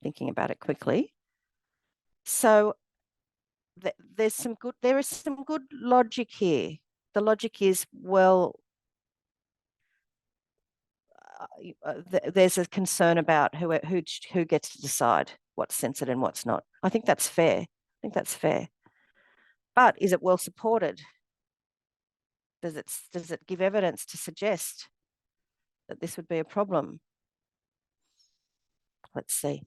thinking about it quickly. So there is some good logic here. The logic is, well, there's a concern about who gets to decide what's censored and what's not. I think that's fair. But is it well supported? Does it give evidence to suggest that this would be a problem? Let's see.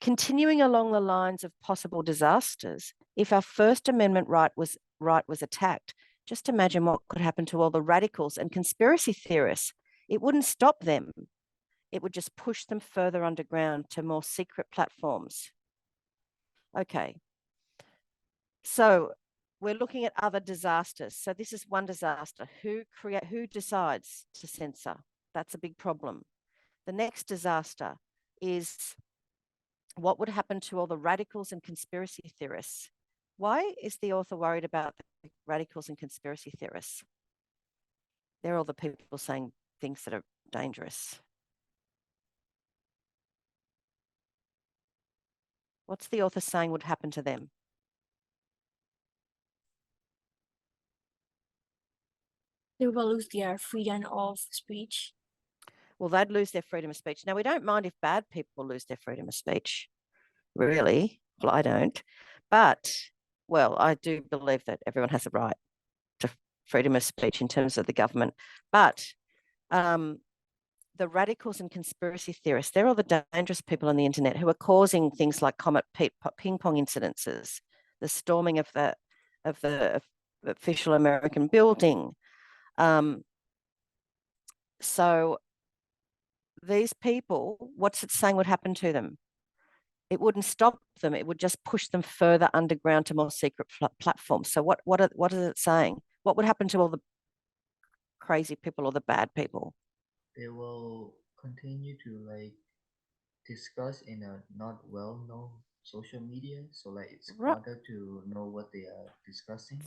Continuing along the lines of possible disasters, if our First Amendment right was attacked, just imagine what could happen to all the radicals and conspiracy theorists. It wouldn't stop them. It would just push them further underground to more secret platforms. Okay. So we're looking at other disasters. So this is one disaster. Who decides to censor? That's a big problem. The next disaster is, what would happen to all the radicals and conspiracy theorists? Why is the author worried about the radicals and conspiracy theorists? They're all the people saying things that are dangerous. What's the author saying would happen to them? They will lose their freedom of speech. Well, they'd lose their freedom of speech. Now, we don't mind if bad people lose their freedom of speech, really. Well, I don't. But, well, I do believe that everyone has a right to freedom of speech in terms of the government. But the radicals and conspiracy theorists, they're all the dangerous people on the internet who are causing things like Comet ping pong incidences, the storming of the official American building. So these people, what's it saying would happen to them? It wouldn't stop them. It would just push them further underground to more secret platforms. So what is it saying? What would happen to all the crazy people or the bad people? They will continue to like discuss in a not well-known social media, so like it's Right. harder to know what they are discussing.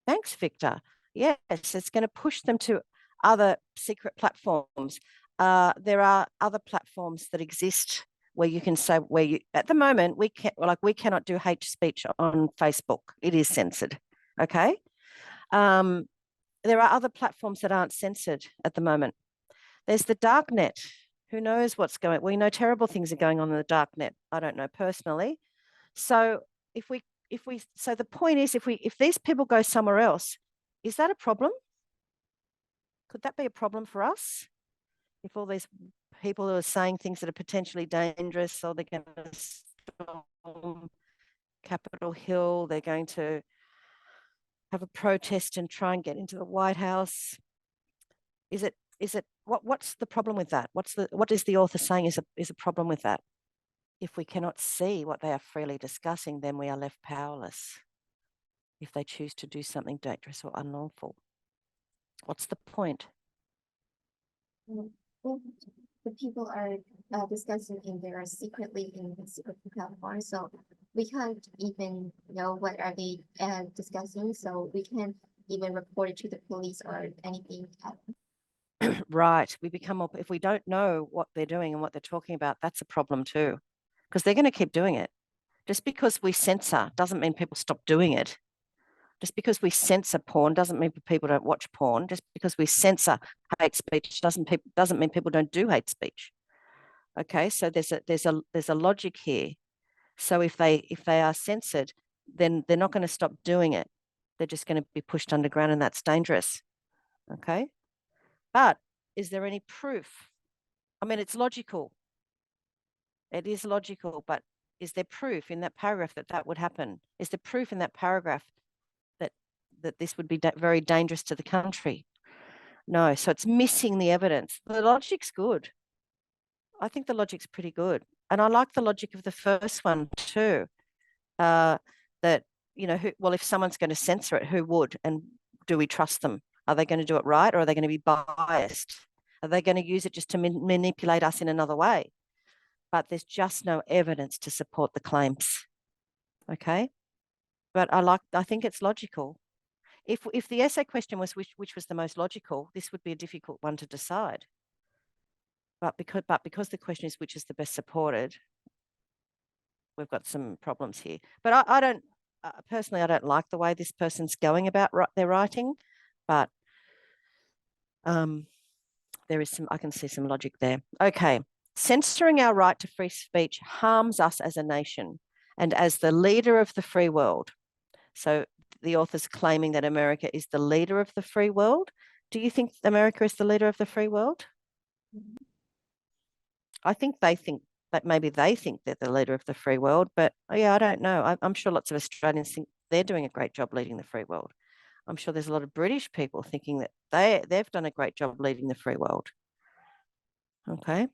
Thanks, Victor. Yes, it's going to push them to other secret platforms. There are other platforms that exist where you can say, at the moment, we cannot do hate speech on Facebook. It is censored. Okay. There are other platforms that aren't censored at the moment. There's the dark net. Who knows what's going on? We know terrible things are going on in the dark net. I don't know personally. So so the point is, if these people go somewhere else, is that a problem? Could that be a problem for us? If all these people who are saying things that are potentially dangerous, or they're going to storm Capitol Hill, they're going to have a protest and try and get into the White House. What's the problem with that? What is the author saying is a problem with that? If we cannot see what they are freely discussing, then we are left powerless if they choose to do something dangerous or unlawful. What's the point? The people are discussing in there secretly in the secret platform, so we can't even know what are they discussing, so we can't even report it to the police or anything. Right. If we don't know what they're doing and what they're talking about, that's a problem too, because they're going to keep doing it. Just because we censor doesn't mean people stop doing it. Just because we censor porn doesn't mean people don't watch porn. Just because we censor hate speech doesn't mean people don't do hate speech. Okay, so there's a logic here. So if they are censored, then they're not going to stop doing it. They're just going to be pushed underground, and that's dangerous. Okay, but is there any proof? I mean, it's logical. It is logical, but is there proof in that paragraph that would happen? Is there proof in that paragraph that this would be very dangerous to the country? No, so it's missing the evidence. The logic's good. I think the logic's pretty good. And I like the logic of the first one too, that, if someone's going to censor it, who would? And do we trust them? Are they going to do it right, or are they going to be biased? Are they going to use it just to manipulate us in another way? But there's just no evidence to support the claims. Okay? But I think it's logical. If the essay question was which was the most logical, this would be a difficult one to decide. but because the question is which is the best supported, we've got some problems here. But I don't personally, I don't like the way this person's going about their writing, but there is some, I can see some logic there. Okay, censoring our right to free speech harms us as a nation and as the leader of the free world. So the author's claiming that America is the leader of the free world. Do you think America is the leader of the free world? I think that maybe they think they're the leader of the free world, but yeah, I don't know. I'm sure lots of Australians think they're doing a great job leading the free world. I'm sure there's a lot of British people thinking that they've done a great job leading the free world. Okay.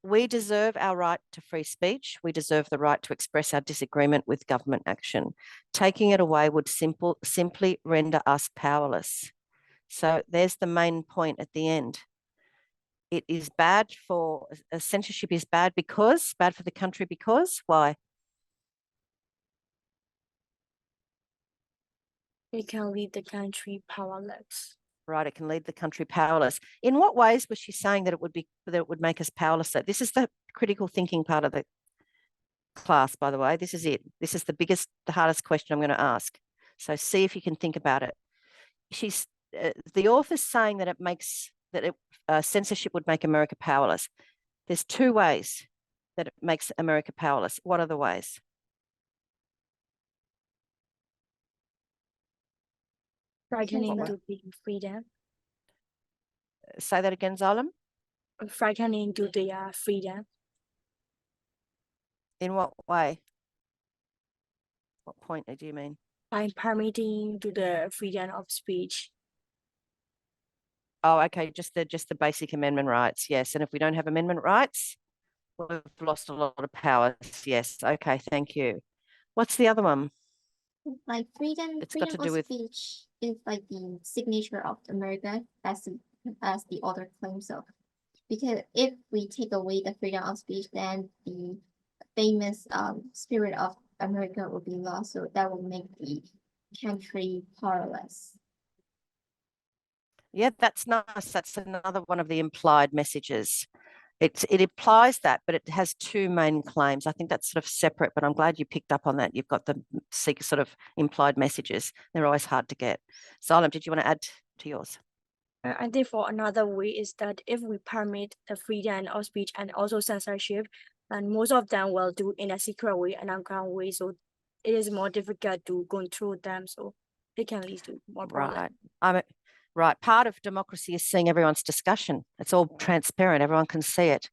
We deserve our right to free speech. We deserve the right to express our disagreement with government action. Taking it away would simply render us powerless. So there's the main point at the end. It is bad for censorship is bad for the country because why? It can leave the country powerless. Right, it can leave the country powerless. In what ways was she saying that it would make us powerless? So this is the critical thinking part of the class, by the way. This is it. This is the hardest question I'm going to ask. So see if you can think about it. The author's saying that censorship would make America powerless. There's two ways that it makes America powerless. What are the ways? Frightening What to the freedom. Say that again, Zalim. Frightening to their freedom. In what way? What point do you mean? By permitting to the freedom of speech. Oh, okay, just the basic amendment rights, yes. And if we don't have amendment rights, we've lost a lot of powers. Yes. Okay, thank you. What's the other one? Like freedom got to do of with- speech is like the signature of America, as the author claims so. Because if we take away the freedom of speech, then the famous spirit of America will be lost. So that will make the country powerless. Yeah, that's nice. That's another one of the implied messages. It implies that, but it has two main claims. I think that's sort of separate, but I'm glad you picked up on that. You've got the sort of implied messages. They're always hard to get. Xylem, did you want to add to yours? I think for another way is that if we permit the freedom of speech and also censorship, and most of them will do in a secret way and uncommon way, so it is more difficult to control them. So it can lead to more problems. Right. Right. Part of democracy is seeing everyone's discussion. It's all transparent. Everyone can see it.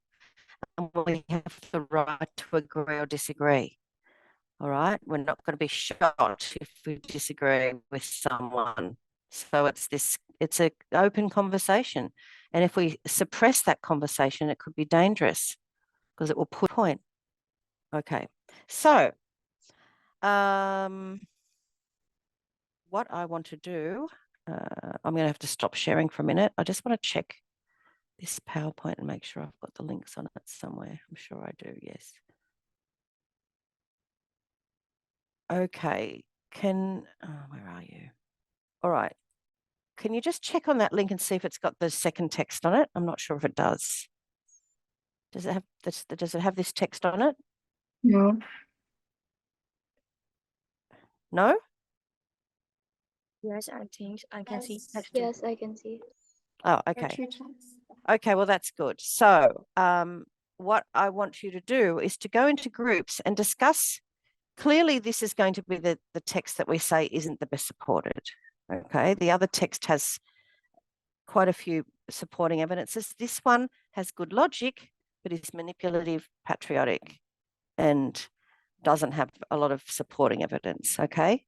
And we have the right to agree or disagree. All right. We're not going to be shot if we disagree with someone. So it's an open conversation. And if we suppress that conversation, it could be dangerous because it will put a point. Okay. So what I want to do, I'm going to have to stop sharing for a minute. I just want to check this PowerPoint and make sure I've got the links on it somewhere. I'm sure I do, yes. Okay, where are you? All right. Can you just check on that link and see if it's got the second text on it? I'm not sure if it does. Does it have this text on it? No. No? Yes, I think I can see. Yes. Text too. Yes, I can see. Oh, There are okay. two texts. Okay, well, that's good. So what I want you to do is to go into groups and discuss. Clearly, this is going to be the text that we say isn't the best supported. Okay, the other text has quite a few supporting evidences. This one has good logic, but is manipulative, patriotic, and doesn't have a lot of supporting evidence. Okay,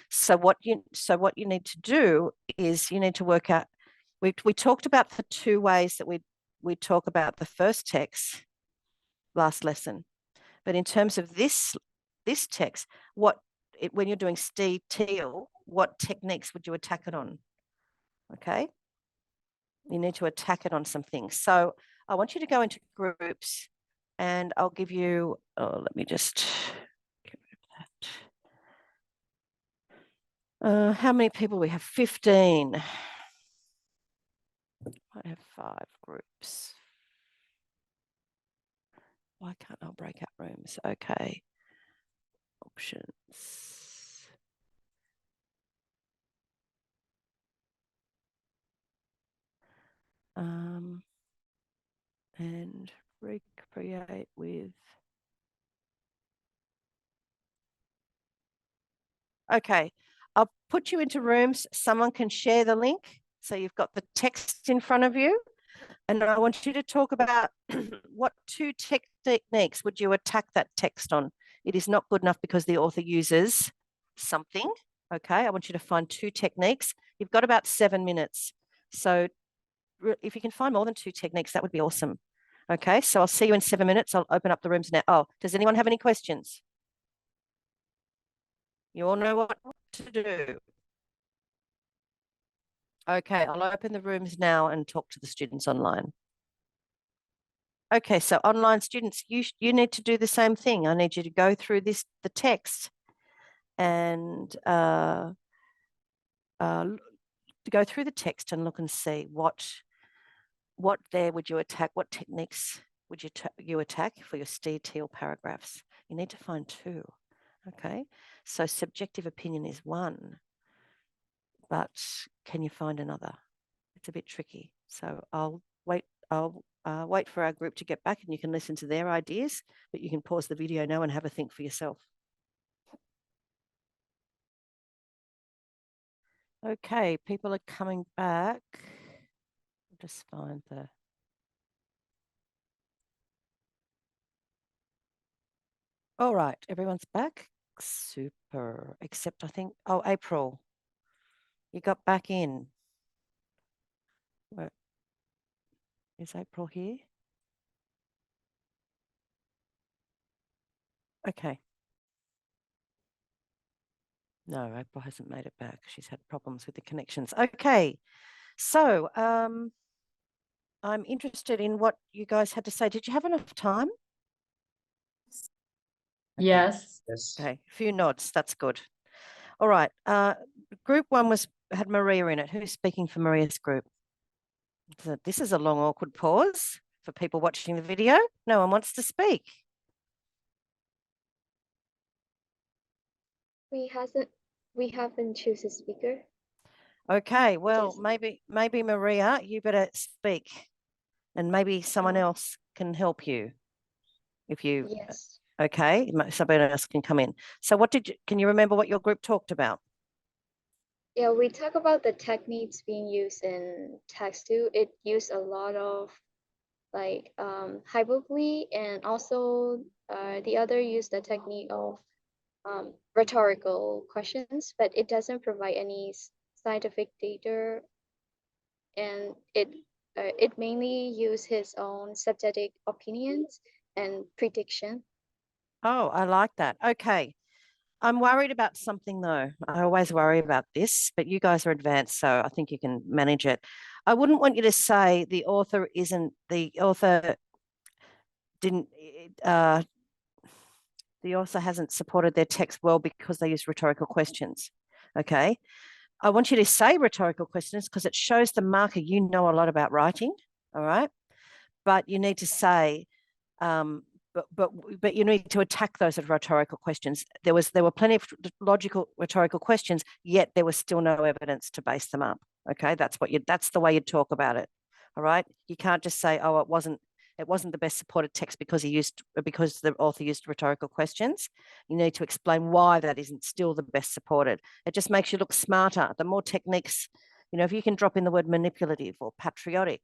so what you need to do is you need to work out. We talked about the two ways that we talk about the first text last lesson, but in terms of this text, when you're doing Steve Teal, what techniques would you attack it on? Okay, you need to attack it on some things. So I want you to go into groups, and I'll give you. Let me just get rid of that. How many people we have? 15. I have 5 groups. Why can't I break out rooms? Okay. Options. And recreate with. Okay, I'll put you into rooms. Someone can share the link. So you've got the text in front of you. And I want you to talk about what 2 techniques would you attack that text on? It is not good enough because the author uses something. Okay, I want you to find 2 techniques. You've got about 7 minutes. So if you can find more than 2 techniques, that would be awesome. Okay, so I'll see you in 7 minutes. I'll open up the rooms now. Oh, does anyone have any questions? You all know what to do. Okay, I'll open the rooms now and talk to the students online. Okay, so online students, you need to do the same thing. I need you to go through the text and to go through the text and look and see what there would you attack, what techniques would you attack for your Steve Teal paragraphs. You need to find 2. Okay, so subjective opinion is 1, but can you find another? It's a bit tricky. So I'll wait for our group to get back and you can listen to their ideas, but you can pause the video now and have a think for yourself. Okay, people are coming back. I'll just find the. All right, everyone's back. Super, except I think, oh, April, you got back in. Where is April here? Okay. No, April hasn't made it back. She's had problems with the connections. Okay, so I'm interested in what you guys had to say. Did you have enough time? Okay. Yes. Yes. Okay, a few nods. That's good. All right. Group 1 had Maria in it. Who's speaking for Maria's group? So this is a long, awkward pause for people watching the video. No one wants to speak. We haven't choose a speaker. Okay, well, Yes. maybe Maria, you better speak, and maybe someone else can help you. If you Yes. okay, somebody else can come in. So can you remember what your group talked about? Yeah, we talk about the techniques being used in text too. It used a lot of like hyperbole, and also the other use the technique of rhetorical questions, but it doesn't provide any scientific data, and it mainly use his own subjective opinions and prediction. Oh, I like that. Okay. I'm worried about something though. I always worry about this, but you guys are advanced, so I think you can manage it. I wouldn't want you to say the author didn't, the author hasn't supported their text well because they use rhetorical questions. Okay. I want you to say rhetorical questions because it shows the marker you know a lot about writing. All right. But you need to say, but you need to attack those as rhetorical questions. There were plenty of logical rhetorical questions, yet there was still no evidence to base them up. Okay, that's the way you talk about it. All right, you can't just say, oh, it wasn't the best supported text because the author used rhetorical questions. You need to explain why that isn't still the best supported. It just makes you look smarter. The more techniques, if you can drop in the word manipulative or patriotic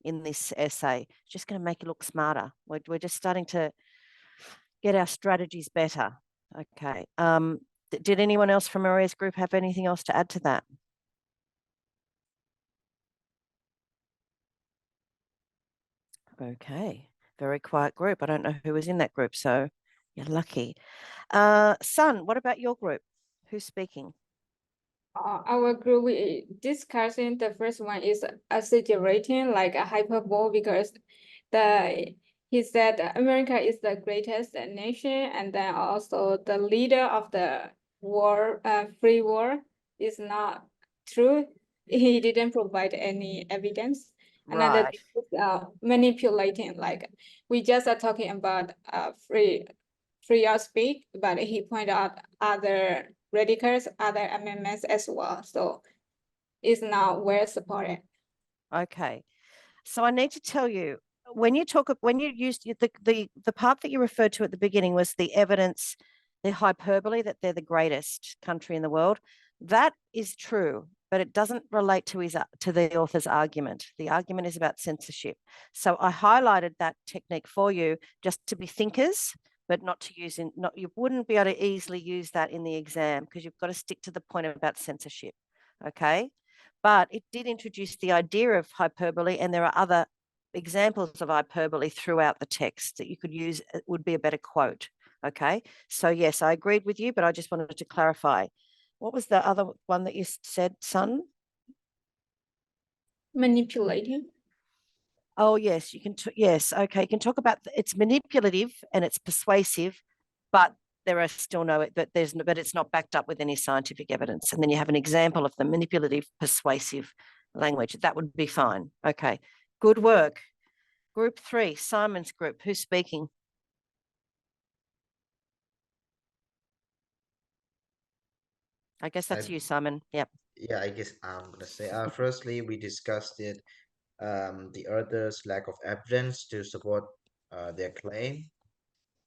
in this essay, it's just going to make you look smarter. We're just starting to get our strategies better. Okay. Did anyone else from Maria's group have anything else to add to that? Okay. Very quiet group. I don't know who was in that group, so you're lucky. Sun, what about your group? Who's speaking? Our group discussing the first one is exaggerating like a hyperbole because he said America is the greatest nation, and then also the leader of the free war is not true. He didn't provide any evidence. Another Right. thing is manipulating. Like we just are talking about free of speech, but he pointed out other radicals, other amendments as well. So it's not well supported. Okay. So I need to tell you, when you used the part that you referred to at the beginning was the evidence, the hyperbole that they're the greatest country in the world. That is true, but it doesn't relate to the author's argument. The argument is about censorship. So I highlighted that technique for you just to be thinkers, but not to use you wouldn't be able to easily use that in the exam because you've got to stick to the point about censorship. Okay. But it did introduce the idea of hyperbole, and there are other examples of hyperbole throughout the text that you could use. It would be a better quote. Okay. So yes, I agreed with you, but I just wanted to clarify. What was the other one that you said, son? Manipulating. Oh, yes, you can. Yes. Okay. You can talk about it's manipulative and it's persuasive, but there are still but it's not backed up with any scientific evidence. And then you have an example of the manipulative, persuasive language. That would be fine. Okay. Good work. Group 3, Simon's group. Who's speaking? I guess that's you, Simon. Yep. Yeah, I guess I'm gonna say. Firstly, we discussed the author's lack of evidence to support their claim.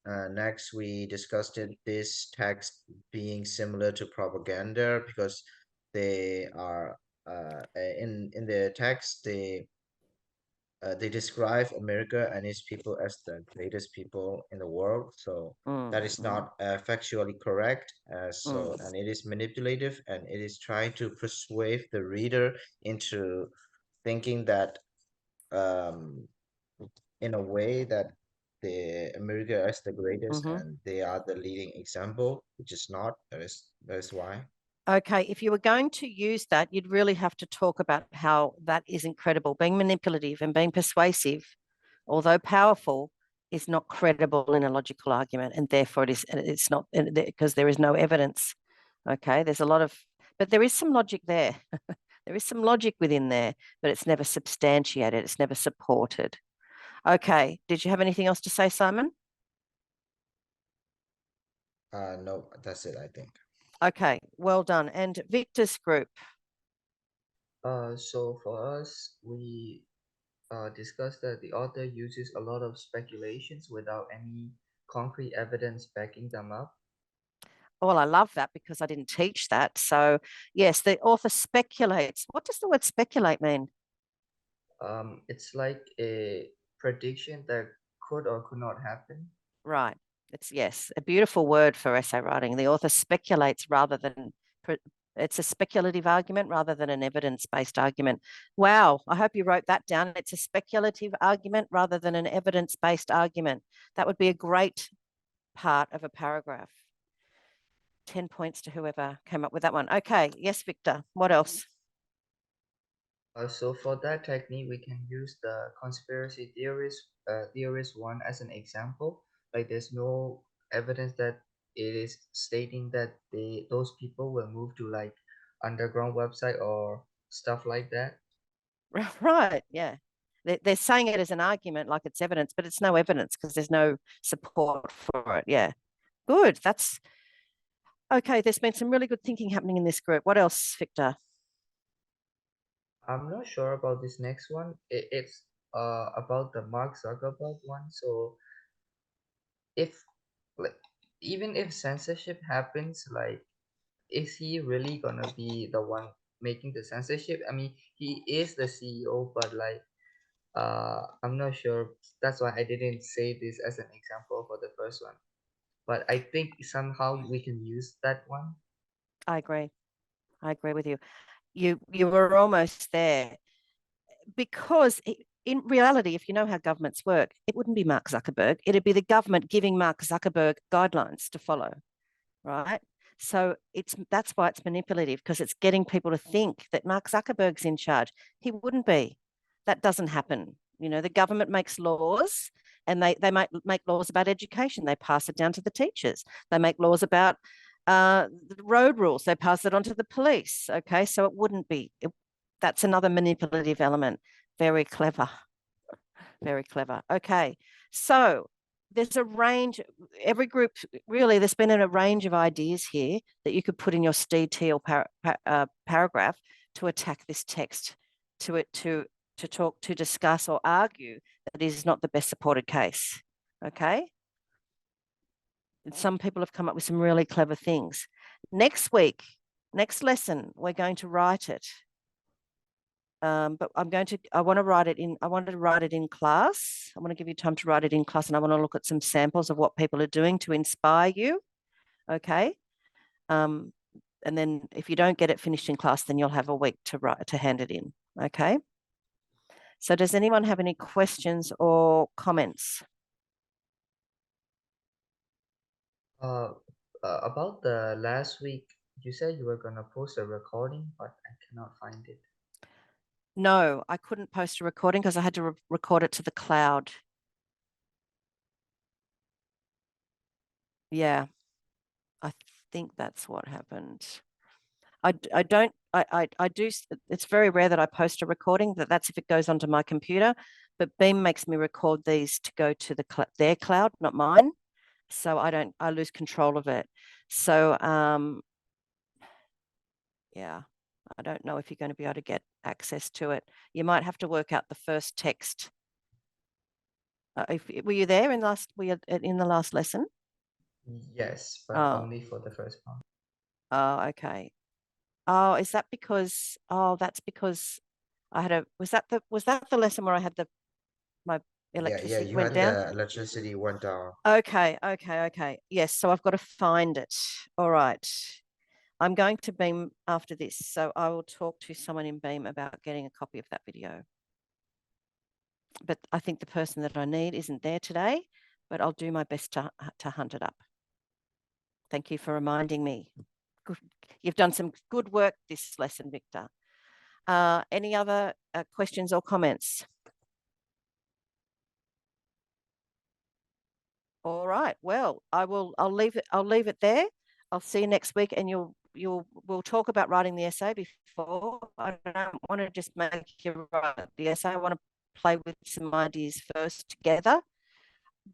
Next, we discussed this text being similar to propaganda because they are in the text they describe America and its people as the greatest people in the world. So that is not factually correct. And it is manipulative, and it is trying to persuade the reader into thinking that in a way that the America is the greatest and they are the leading example, which is not. That is why. Okay, if you were going to use that, you'd really have to talk about how that is incredible. Being manipulative and being persuasive, although powerful, is not credible in a logical argument, and therefore it's not because there is no evidence. Okay, there's a lot of, but there is some logic there. There is some logic within there, but it's never substantiated. It's never supported. Okay, did you have anything else to say, Simon? No, that's it, I think. Okay, well done. And Victor's group. So for us, we discussed that the author uses a lot of speculations without any concrete evidence backing them up. Well, I love that because I didn't teach that. So yes, the author speculates. What does the word speculate mean? It's like a prediction that could or could not happen. Right. It's yes, a beautiful word for essay writing. The author speculates rather than it's a speculative argument rather than an evidence-based argument. Wow, I hope you wrote that down. It's a speculative argument rather than an evidence-based argument. That would be a great part of a paragraph. 10 points to whoever came up with that one. Okay, yes, Victor, what else? So for that technique, we can use the conspiracy theorist one as an example. Like there's no evidence that it is stating that those people will move to like underground website or stuff like that. Right, yeah. They're saying it as an argument like it's evidence, but it's no evidence because there's no support for it. Yeah, good. That's okay. There's been some really good thinking happening in this group. What else, Victor? I'm not sure about this next one. It's about the Mark Zuckerberg one. So if like even if censorship happens, like is he really gonna be the one making the censorship? I mean, he is the CEO, but like I'm not sure. That's why I didn't say this as an example for the first one. But I think somehow we can use that one. I agree. I agree with you. You were almost there because in reality, if you know how governments work, it wouldn't be Mark Zuckerberg. It'd be the government giving Mark Zuckerberg guidelines to follow, right? So that's why it's manipulative because it's getting people to think that Mark Zuckerberg's in charge. He wouldn't be. That doesn't happen. You know, the government makes laws and they might make laws about education. They pass it down to the teachers. They make laws about the road rules. They pass it on to the police. Okay, so it wouldn't be. That's another manipulative element. Very clever. Very clever. Okay. So there's a range, every group, really, there's been a range of ideas here that you could put in your STEEL paragraph to attack this text, to talk, to discuss or argue that it is not the best supported case. Okay. And some people have come up with some really clever things. Next week, next lesson, we're going to write it. But I want to write it in class. I want to give you time to write it in class, and I want to look at some samples of what people are doing to inspire you. Okay. And then if you don't get it finished in class, then you'll have a week to hand it in. Okay. So does anyone have any questions or comments? About the last week, you said you were gonna post a recording, but I cannot find it. No, I couldn't post a recording because I had to record it to the cloud. Yeah, I think that's what happened. I do, it's very rare that I post a recording, that's if it goes onto my computer, but Beam makes me record these to go to their cloud, not mine. So I lose control of it. So, yeah, I don't know if you're going to be able to get access to it. You might have to work out the first text. Were you there were you in the last lesson? Yes, but Oh. only for the first part. Oh, okay. Oh, is that because, that's because I had was that the lesson where I had my electricity you went had down? the electricity went down. Okay. Yes, so I've got to find it. All right. I'm going to Beam after this, so I will talk to someone in Beam about getting a copy of that video. But I think the person that I need isn't there today, but I'll do my best to hunt it up. Thank you for reminding me. Good. You've done some good work this lesson, Victor. Any other questions or comments? All right. Well, I'll leave it there. I'll see you next week, and we'll talk about writing the essay before. I don't want to just make you write the essay. I want to play with some ideas first together.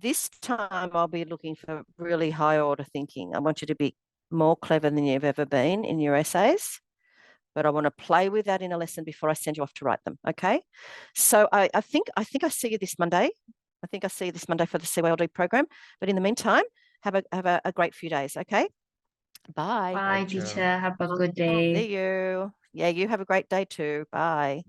This time I'll be looking for really high order thinking. I want you to be more clever than you've ever been in your essays, but I want to play with that in a lesson before I send you off to write them. Okay. So I think I see you this Monday. I think I see you this Monday for the CYLD program. But in the meantime, have a great few days. Okay. Bye. Bye, Teacher. teacher. Have a good day. See you. Yeah, you have a great day too. Bye.